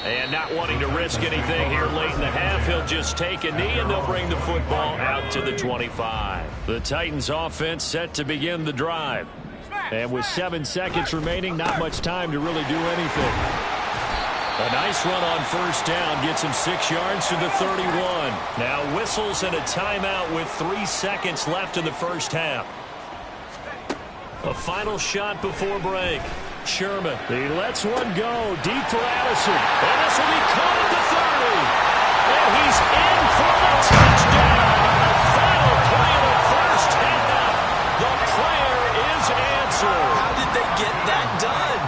B: And not wanting to risk anything here late in the half, he'll just take a knee and they'll bring the football out to the 25. The Titans offense set to begin the drive. And with 7 seconds remaining, not much time to really do anything. A nice run on first down gets him 6 yards to the 31. Now whistles and a timeout with 3 seconds left in the first half. A final shot before break. Sherman, he lets one go deep for Addison. And this will be caught at the 30. And he's in for the touchdown. The final play of the first half. The prayer is answered.
C: How did they get that done?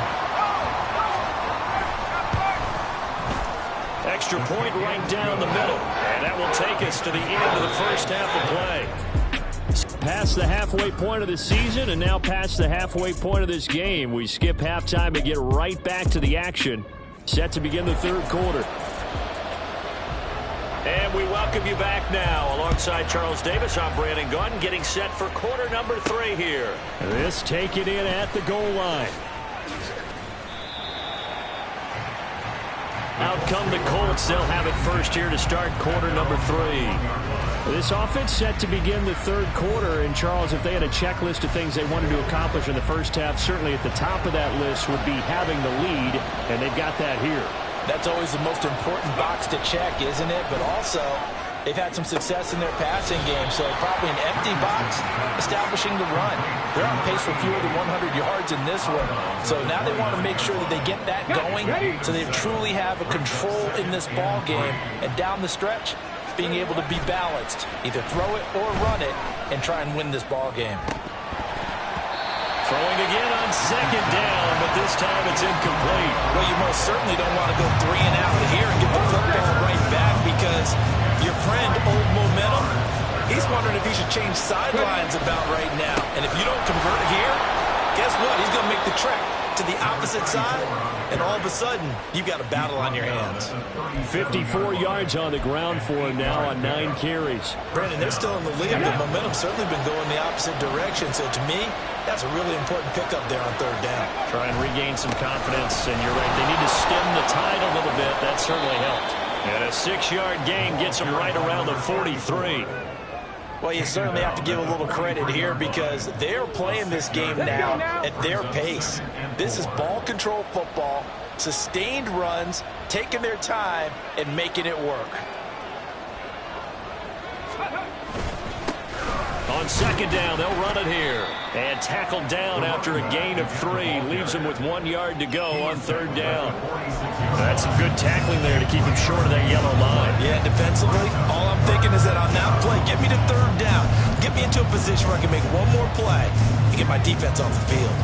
B: Extra point right down the middle. And that will take us to the end of the first half of play. Past the halfway point of the season and now past the halfway point of this game. We skip halftime and get right back to the action. Set to begin the third quarter. And we welcome you back now. Alongside Charles Davis, I'm Brandon Gaudin, getting set for quarter number 3 here. This taken in at the goal line. Out come the Colts. They'll have it first here to start quarter number 3. This offense set to begin the third quarter. And, Charles, if they had a checklist of things they wanted to accomplish in the first half, certainly at the top of that list would be having the lead, and they've got that here.
C: That's always the most important box to check, isn't it? But also, they've had some success in their passing game, so probably an empty box establishing the run. They're on pace for fewer than 100 yards in this one. So now they want to make sure that they get that going so they truly have a control in this ball game. And down the stretch, being able to be balanced, either throw it or run it, and try and win this ball game.
B: Throwing again on second down, but this time it's incomplete.
C: Well, you most certainly don't want to go 3 and out here and get the football right back because your friend, Old Momentum, he's wondering if he should change sidelines about right now. And if you don't convert here, guess what? He's going to make the trek to the opposite side, and all of a sudden, you've got a battle on your hands.
B: 54 yards on the ground for him now on 9 carries.
C: Brandon, they're still in the lead, but momentum's certainly been going the opposite direction. So to me, that's a really important pickup there on third down.
B: Try and regain some confidence, and you're right. They need to stem the tide a little bit. That certainly helped. And a 6-yard gain gets them right around the 43.
C: Well, you certainly have to give a little credit here because they're playing this game now at their pace. This is ball control football. Sustained runs, taking their time, and making it work.
B: On second down, they'll run it here. And tackled down after a gain of 3. Leaves him with 1 yard to go on third down. That's some good tackling there to keep him short of that yellow line.
C: Yeah, defensively, all I'm thinking is that on that play, get me to third down. Get me into a position where I can make one more play and get my defense off the field.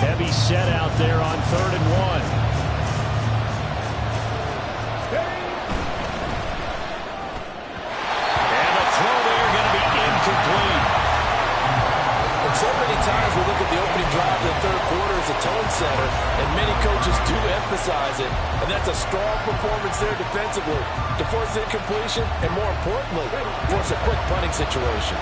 B: Heavy set out there on 3rd and 1.
C: So many times we look at the opening drive of the third quarter as a tone setter, and many coaches do emphasize it, and that's a strong performance there defensively to force incompletion and, more importantly, force a quick punting situation.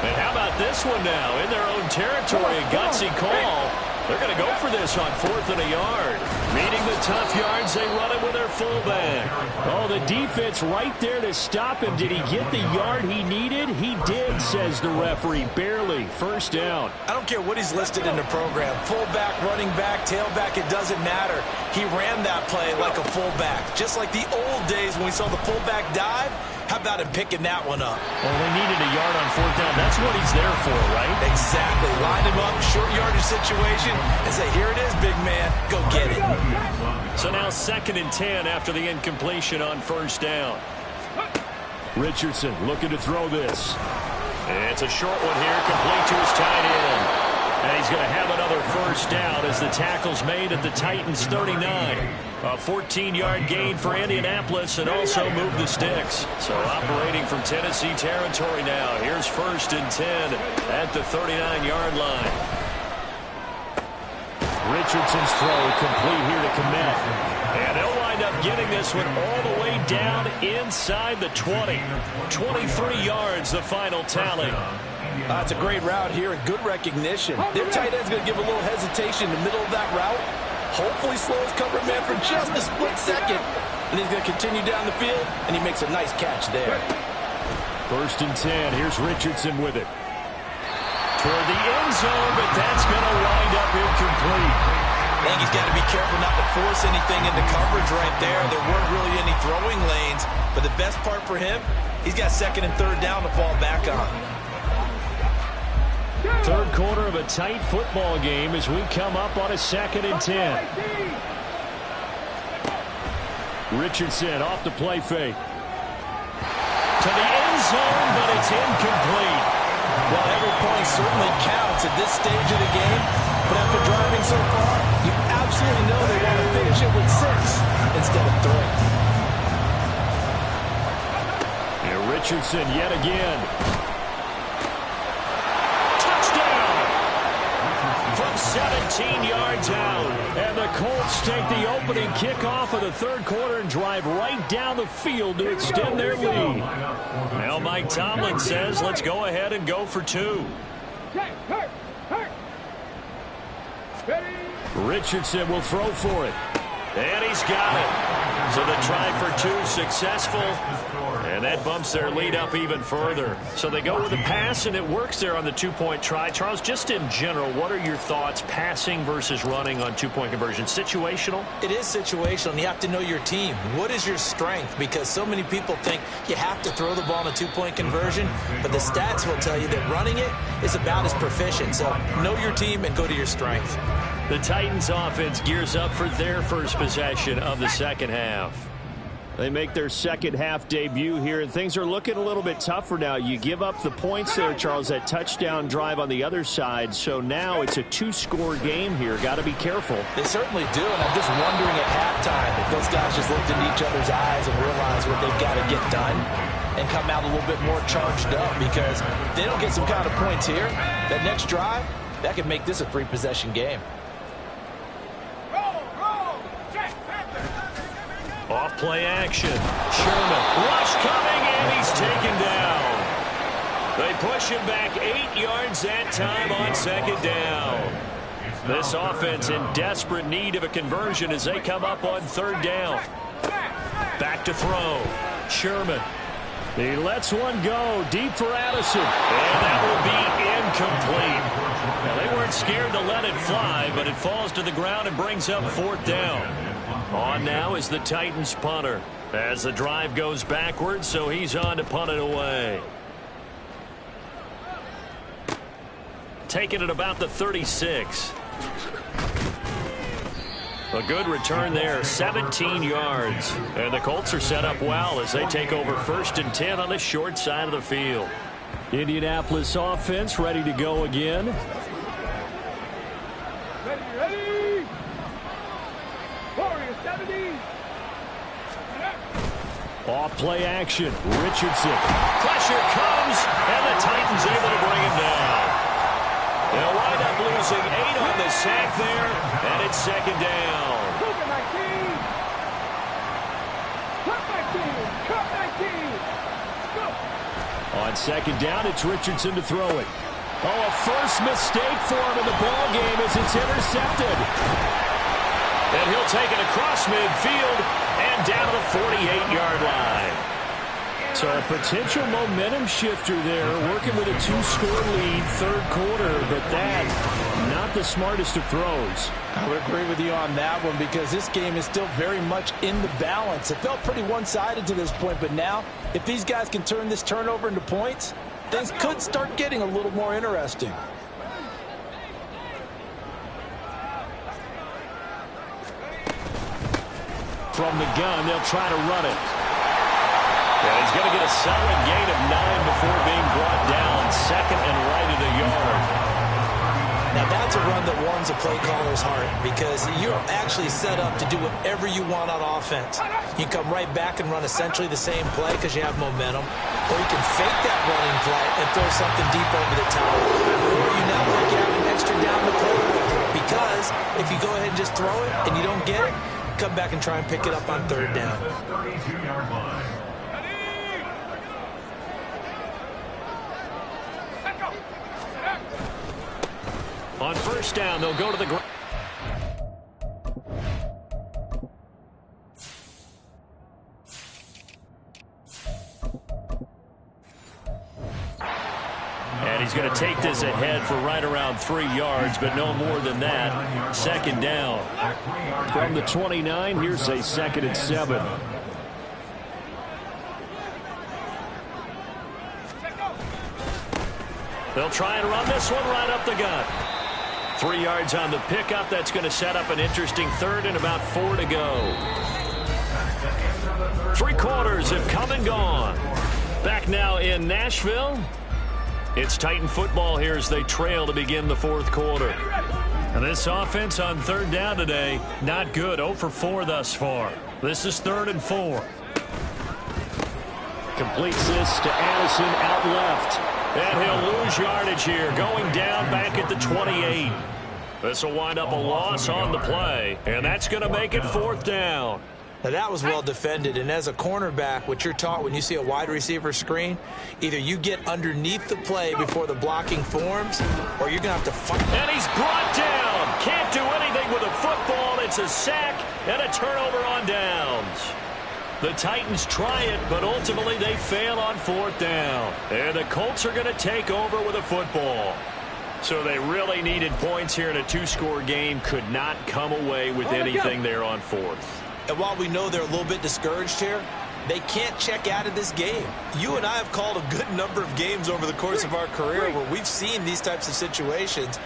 B: And how about this one now? In their own territory, a gutsy call. They're going to go for this on 4th and a yard. Meeting the tough yards, they run it with their fullback. Oh, the defense right there to stop him. Did he get the yard he needed? He did, says the referee. Barely. First down.
C: I don't care what he's listed in the program. Fullback, running back, tailback, it doesn't matter. He ran that play like a fullback. Just like the old days when we saw the fullback dive. How about him picking that one up?
B: Well, they needed a yard on 4th down. That's what he's there for, right?
C: Exactly. Line him up, short yardage situation, and say, here it is, big man. Go get it.
B: So now 2nd and 10 after the incompletion on 1st down. Richardson looking to throw this. And it's a short one here, complete to his tight end. And he's going to have another first down as the tackle's made at the Titans' 39. A 14-yard gain for Indianapolis and also move the sticks. So operating from Tennessee territory now. Here's 1st and 10 at the 39-yard line. Richardson's throw complete here to Kmet. And they'll wind up getting this one all the way down inside the 20. 23 yards, the final tally.
C: It's a great route here and good recognition. Their tight end's going to give a little hesitation in the middle of that route. Hopefully slows cover man for just a split second. And he's going to continue down the field, and he makes a nice catch there.
B: 1st and 10. Here's Richardson with it. Toward the end zone, but that's going to wind up incomplete.
C: I think he's got to be careful not to force anything into coverage right there. There weren't really any throwing lanes. But the best part for him, he's got 2nd and 3rd down to fall back on.
B: Third quarter of a tight football game as we come up on a 2nd and 10. Richardson off the play fake. To the end zone, but it's incomplete.
C: Well, every point certainly counts at this stage of the game. But after driving so far, you absolutely know they want to finish it with 6 instead of 3.
B: And Richardson yet again. 17 yards out, and the Colts take the opening kickoff of the third quarter and drive right down the field to extend their lead. Now Mike Tomlin says, let's go ahead and go for 2. Richardson will throw for it, and he's got it. So the try for 2 successful, and that bumps their lead up even further. So they go with a pass, and it works there on the 2-point try. Charles, just in general, what are your thoughts passing versus running on 2-point conversion? Situational?
C: It is situational, and you have to know your team. What is your strength? Because so many people think you have to throw the ball in a 2-point conversion, but the stats will tell you that running it is about as proficient. So know your team and go to your strength.
B: The Titans offense gears up for their first possession of the second half. They make their second half debut here, and things are looking a little bit tougher now. You give up the points there, Charles, that touchdown drive on the other side. So now it's a 2-score game here. Got to be careful.
C: They certainly do, and I'm just wondering at halftime if those guys just looked into each other's eyes and realized what they've got to get done and come out a little bit more charged up, because if they don't get some kind of points here, that next drive, that could make this a 3-possession game.
B: Off play action. Sherman. Rush coming, and he's taken down. They push him back 8 yards that time on second down. This offense in desperate need of a conversion as they come up on third down. Back to throw. Sherman. He lets one go deep for Addison. And that will be incomplete. Now they were weren't scared to let it fly, but it falls to the ground and brings up 4th down. On now is the Titans punter as the drive goes backwards, so he's on to punt it away. Taking it about the 36. A good return there, 17 yards. And the Colts are set up well as they take over 1st and 10 on the short side of the field. Indianapolis offense ready to go again.
F: Ready. Warriors 70.
B: Off play action. Richardson. Pressure comes, and the Titans able to bring him down. They'll wind up losing 8 on the sack there, and it's 2nd down. On 2nd down, it's Richardson to throw it. Oh, a first mistake for him in the ball game as it's intercepted. And he'll take it across midfield and down to the 48-yard line. So a potential momentum shifter there, working with a 2-score lead, 3rd quarter, but that, not the smartest of throws.
C: I would agree with you on that one because this game is still very much in the balance. It felt pretty one-sided to this point, but now, if these guys can turn this turnover into points, things could start getting a little more interesting.
B: From the gun, they'll try to run it. And he's going to get a solid gain of 9 before being brought down 2nd and right at a yard.
C: Now that's a run that warms a play caller's heart because you're actually set up to do whatever you want on offense. You can come right back and run essentially the same play because you have momentum, or you can fake that running play and throw something deep over the top. Or you now look at an extra down the play because if you go ahead and just throw it and you don't get it, come back and try and pick it up on 3rd down.
B: On 1st down, they'll go to the ground. And he's going to take this ahead for right around 3 yards, but no more than that. 2nd down. From the 29, here's a 2nd and 7. They'll try and run this one right up the gut. 3 yards on the pickup. That's going to set up an interesting 3rd and about 4 to go. 3 quarters have come and gone. Back now in Nashville. It's Titan football here as they trail to begin the 4th quarter. And this offense on 3rd down today, not good. 0 for 4 thus far. This is 3rd and 4. Completes this to Addison out left. And he'll lose yardage here, going down back at the 28. This will wind up a loss on the play, and that's going to make it 4th down.
C: Now that was well defended, and as a cornerback, what you're taught when you see a wide receiver screen, either you get underneath the play before the blocking forms, or you're going to have to fight.
B: And he's brought down. Can't do anything with a football. It's a sack and a turnover on downs. The Titans try it, but ultimately they fail on 4th down. And the Colts are going to take over with a football. So they really needed points here in a 2-score game. Could not come away with anything there on 4th.
C: And while we know they're a little bit discouraged here, they can't check out of this game. You and I have called a good number of games over the course of our career where we've seen these types of situations.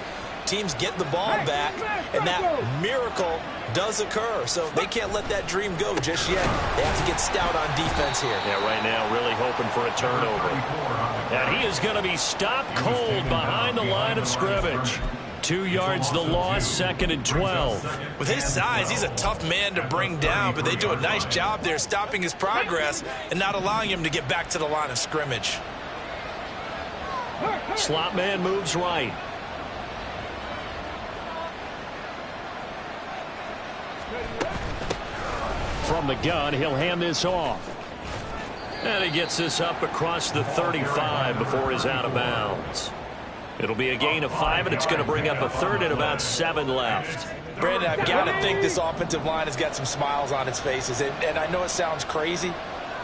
C: Teams get the ball back, and that miracle does occur. So they can't let that dream go just yet. They have to get stout on defense here.
B: Yeah, right now really hoping for a turnover. And he is going to be stopped cold behind the line of scrimmage. 2 yards the loss, 2nd and 12.
C: With his size, he's a tough man to bring down, but they do a nice job there stopping his progress and not allowing him to get back to the line of scrimmage.
B: Slot man moves right. From the gun, he'll hand this off. And he gets this up across the 35 before he's out of bounds. It'll be a gain of 5, and it's going to bring up a 3rd and about 7 left.
C: Brandon, I've got to think this offensive line has got some smiles on its faces. And I know it sounds crazy,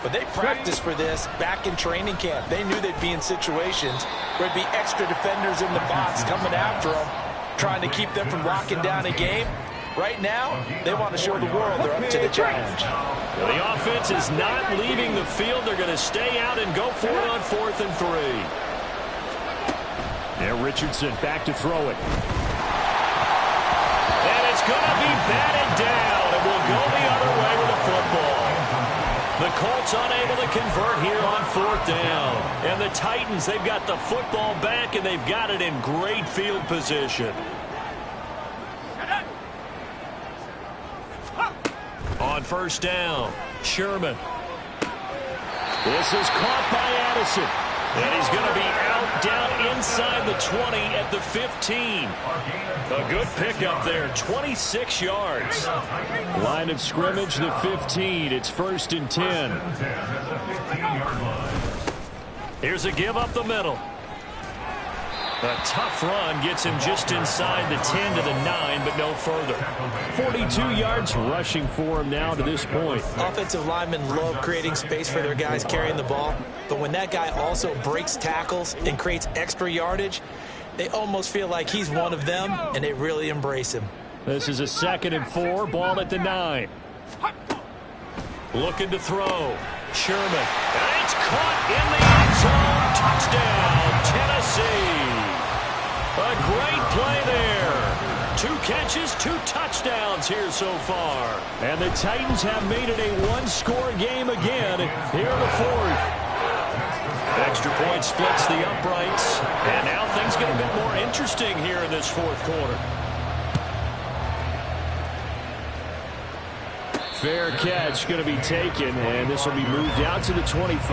C: but they practiced for this back in training camp. They knew they'd be in situations where it'd be extra defenders in the box coming after them. trying to keep them from locking down a game. Right now, they want to show the world they're up to the challenge.
B: Well, the offense is not leaving the field. They're going to stay out and go for it on 4th and 3. And Richardson back to throw it. And it's going to be batted down. It will go the other way with the football. The Colts unable to convert here on 4th down. And the Titans, they've got the football back, and they've got it in great field position. On 1st down, Sherman. This is caught by Addison. And he's going to be out down inside the 20 at the 15. A good pickup there, 26 yards. Line of scrimmage, the 15. It's 1st and 10. Here's a give up the middle. A tough run gets him just inside the 10 to the 9, but no further. 42 yards rushing for him now to this point.
C: Offensive linemen love creating space for their guys carrying the ball, but when that guy also breaks tackles and creates extra yardage, they almost feel like he's one of them, and they really embrace him.
B: This is a 2nd and 4, ball at the 9. Looking to throw. Sherman. And it's caught in the end zone. Touchdown, Tennessee. A great play there. 2 catches, 2 touchdowns here so far. And the Titans have made it a 1-score game again here in the 4th. Extra point splits the uprights. And now things get a bit more interesting here in this 4th quarter. Fair catch going to be taken, and this will be moved out to the 25.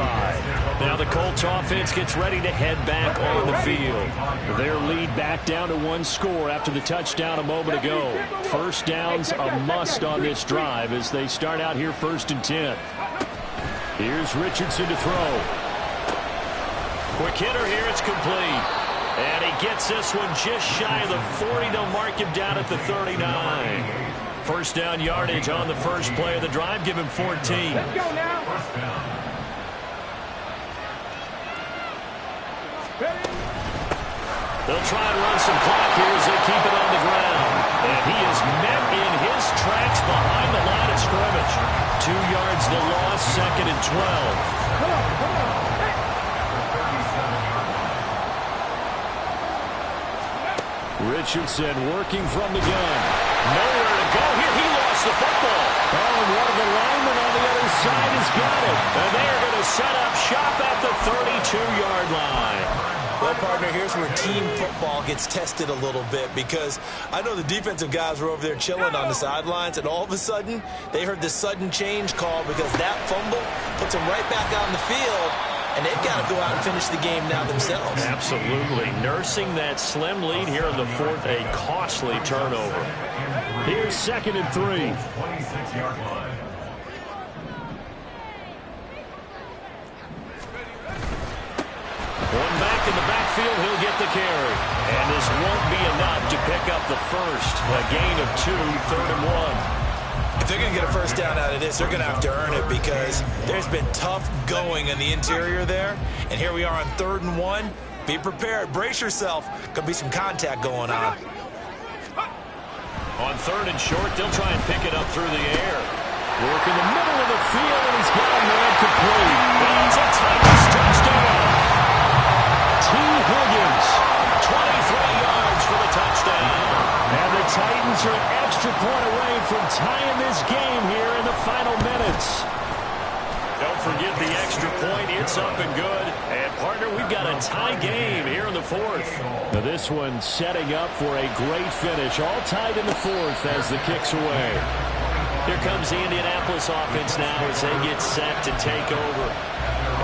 B: Now the Colts offense gets ready to head back on the field. Their lead back down to 1 score after the touchdown a moment ago. 1st down's a must on this drive as they start out here 1st and 10. Here's Richardson to throw. Quick hitter here, it's complete. And he gets this one just shy of the 40. They'll mark him down at the 39. 1st down yardage on the first play of the drive. Give him 14.
F: Let's go now.
B: They'll try and run some clock here as they keep it on the ground. And he is met in his tracks behind the line of scrimmage. 2 yards the loss, 2nd and 12.
F: Come on.
B: Richardson working from the gun. Nowhere to go here. He lost the football. Oh, and one of the linemen on the other side has got it. And they are going to set up shop at the 32-yard line.
C: Well, partner, here's where team football gets tested a little bit, because I know the defensive guys were over there chilling on the sidelines, and all of a sudden they heard this sudden change call because that fumble puts them right back out in the field. And they've got to go out and finish the game now themselves.
B: Absolutely. Nursing that slim lead here in the 4th, a costly turnover. Here's 2nd and 3.
E: 26-yard line.
B: One back in the backfield, he'll get the carry. And this won't be enough to pick up the first. A gain of 2, 3rd and 1.
C: If they're going to get a first down out of this, they're going to have to earn it, because there's been tough going in the interior there. And here we are on 3rd and 1. Be prepared. Brace yourself. Could be some contact going on.
B: On 3rd and short, they'll try and pick it up through the air. Work in the middle of the field, and he's got a man complete. It's a Titans touchdown. T. Higgins, 23 yards for the touchdown. And the Titans are an extra point away from tying this game here in the final minutes. Don't forget the extra point. It's up and good. And, partner, we've got a tie game here in the 4th. Now this one setting up for a great finish. All tied in the 4th as the kick's away. Here comes the Indianapolis offense now as they get set to take over.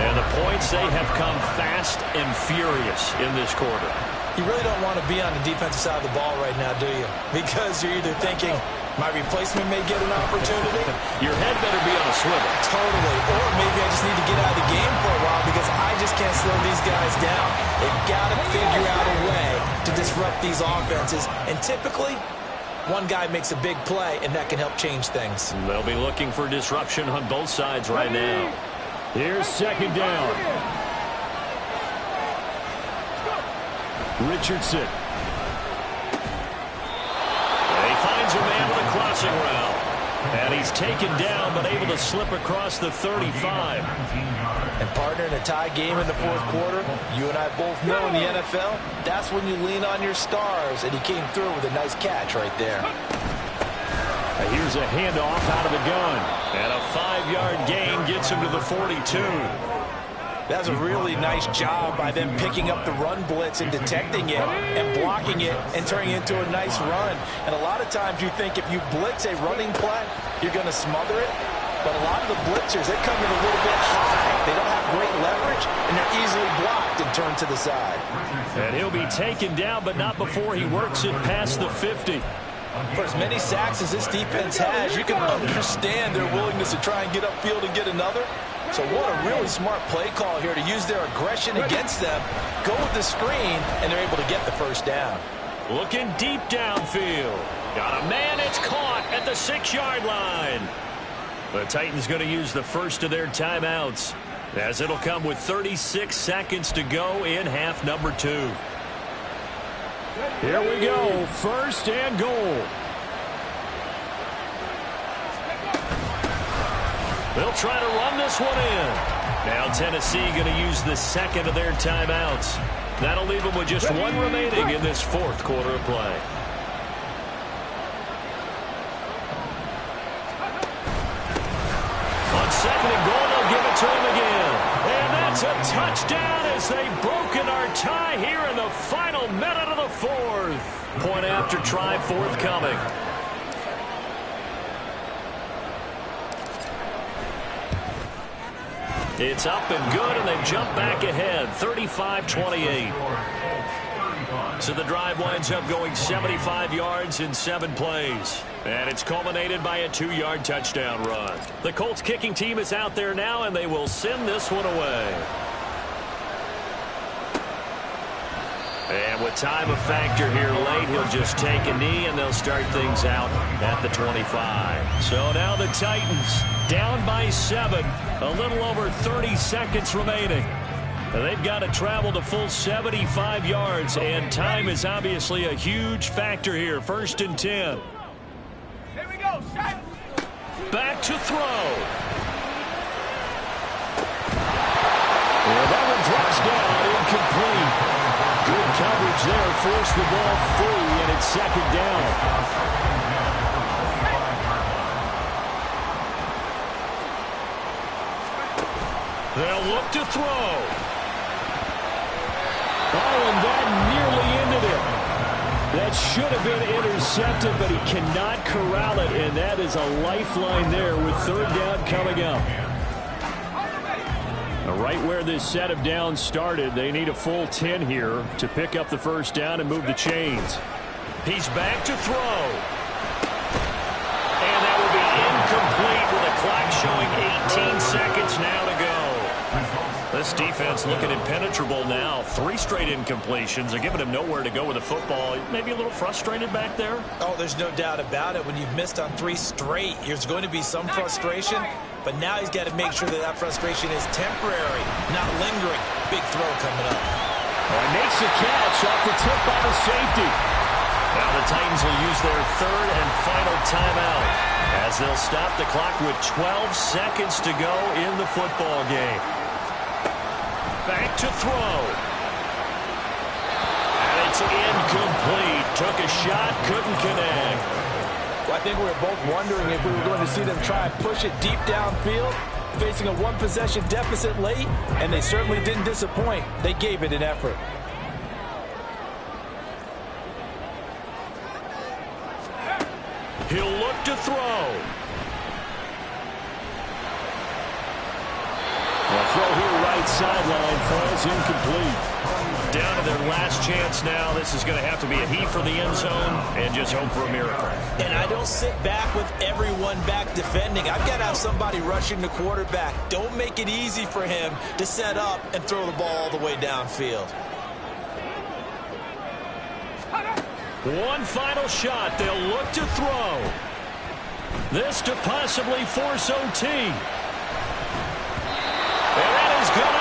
B: And the points, they have come fast and furious in this quarter.
C: You really don't want to be on the defensive side of the ball right now, do you? Because you're either thinking, my replacement may get an opportunity.
B: Your head better be on a swivel.
C: Totally. Or maybe I just need to get out of the game for a while because I just can't slow these guys down. They've got to figure out a way to disrupt these offenses. And typically, one guy makes a big play, and that can help change things.
B: They'll be looking for disruption on both sides right now. Here's 2nd down. passing route. And he's taken down, but able to slip across the 35.
C: And partner, in a tie game in the fourth quarter, you and I both know in the NFL, that's when you lean on your stars, and he came through with a nice catch right there.
B: Here's a handoff out of the gun. And a 5-yard gain gets him to the 42.
C: That's a really nice job by them picking up the run blitz and detecting it and blocking it and turning it into a nice run. And a lot of times you think if you blitz a running play, you're going to smother it. But a lot of the blitzers, they come in a little bit high. They don't have great leverage, and they're easily blocked and turned to the side.
B: And he'll be taken down, but not before he works it past the 50.
C: For as many sacks as this defense has, you can understand their willingness to try and get upfield and get another. So what a really smart play call here to use their aggression against them, go with the screen, and they're able to get the first down.
B: Looking deep downfield. Got a man, it's caught at the 6-yard line. The Titans going to use the first of their timeouts, as it'll come with 36 seconds to go in half number 2. Here we go, first and goal. They'll try to run this one in. Now Tennessee going to use the second of their timeouts. That'll leave them with just one remaining in this fourth quarter of play. On second and goal, they'll give it to him again. And that's a touchdown as they've broken our tie here in the final minute of the fourth. Point after try forthcoming. It's up and good, and they've jumped back ahead, 35-28. So the drive winds up going 75 yards in 7 plays. And it's culminated by a 2-yard touchdown run. The Colts kicking team is out there now, and they will send this one away. And with time a factor here late, he'll just take a knee, and they'll start things out at the 25. So now the Titans down by 7, a little over 30 seconds remaining. And they've got to travel the full 75 yards, and time is obviously a huge factor here. First and 10.
F: Here we go, set.
B: Back to throw. And that one drops down, incomplete. Good coverage there, forced the ball free, and it's second down. They'll look to throw. Oh, and that nearly ended it. That should have been intercepted, but he cannot corral it, and that is a lifeline there with third down coming up. Right where this set of downs started, they need a full 10 here to pick up the first down and move the chains. He's back to throw. And that will be incomplete with a clock showing 18 seconds now to go. This defense looking impenetrable now. 3 straight incompletions. They're giving him nowhere to go with the football. Maybe a little frustrated back there?
C: Oh, there's no doubt about it. When you've missed on 3 straight, there's going to be some frustration. But now he's got to make sure that that frustration is temporary, not lingering. Big throw coming up.
B: Makes the catch off the tip by the safety. Now the Titans will use their third and final timeout as they'll stop the clock with 12 seconds to go in the football game. Back to throw. And it's incomplete. Took a shot, couldn't connect.
C: Well, I think we were both wondering if we were going to see them try and push it deep downfield, facing a 1-possession deficit late, and they certainly didn't disappoint. They gave it an effort.
B: He'll look to throw. A throw here right sideline falls incomplete. Down to their last chance now. This is going to have to be a heave for the end zone and just hope for a miracle.
C: And I don't sit back with everyone back defending. I've got to have somebody rushing the quarterback. Don't make it easy for him to set up and throw the ball all the way downfield.
B: One final shot. They'll look to throw. This to possibly force OT. And that is going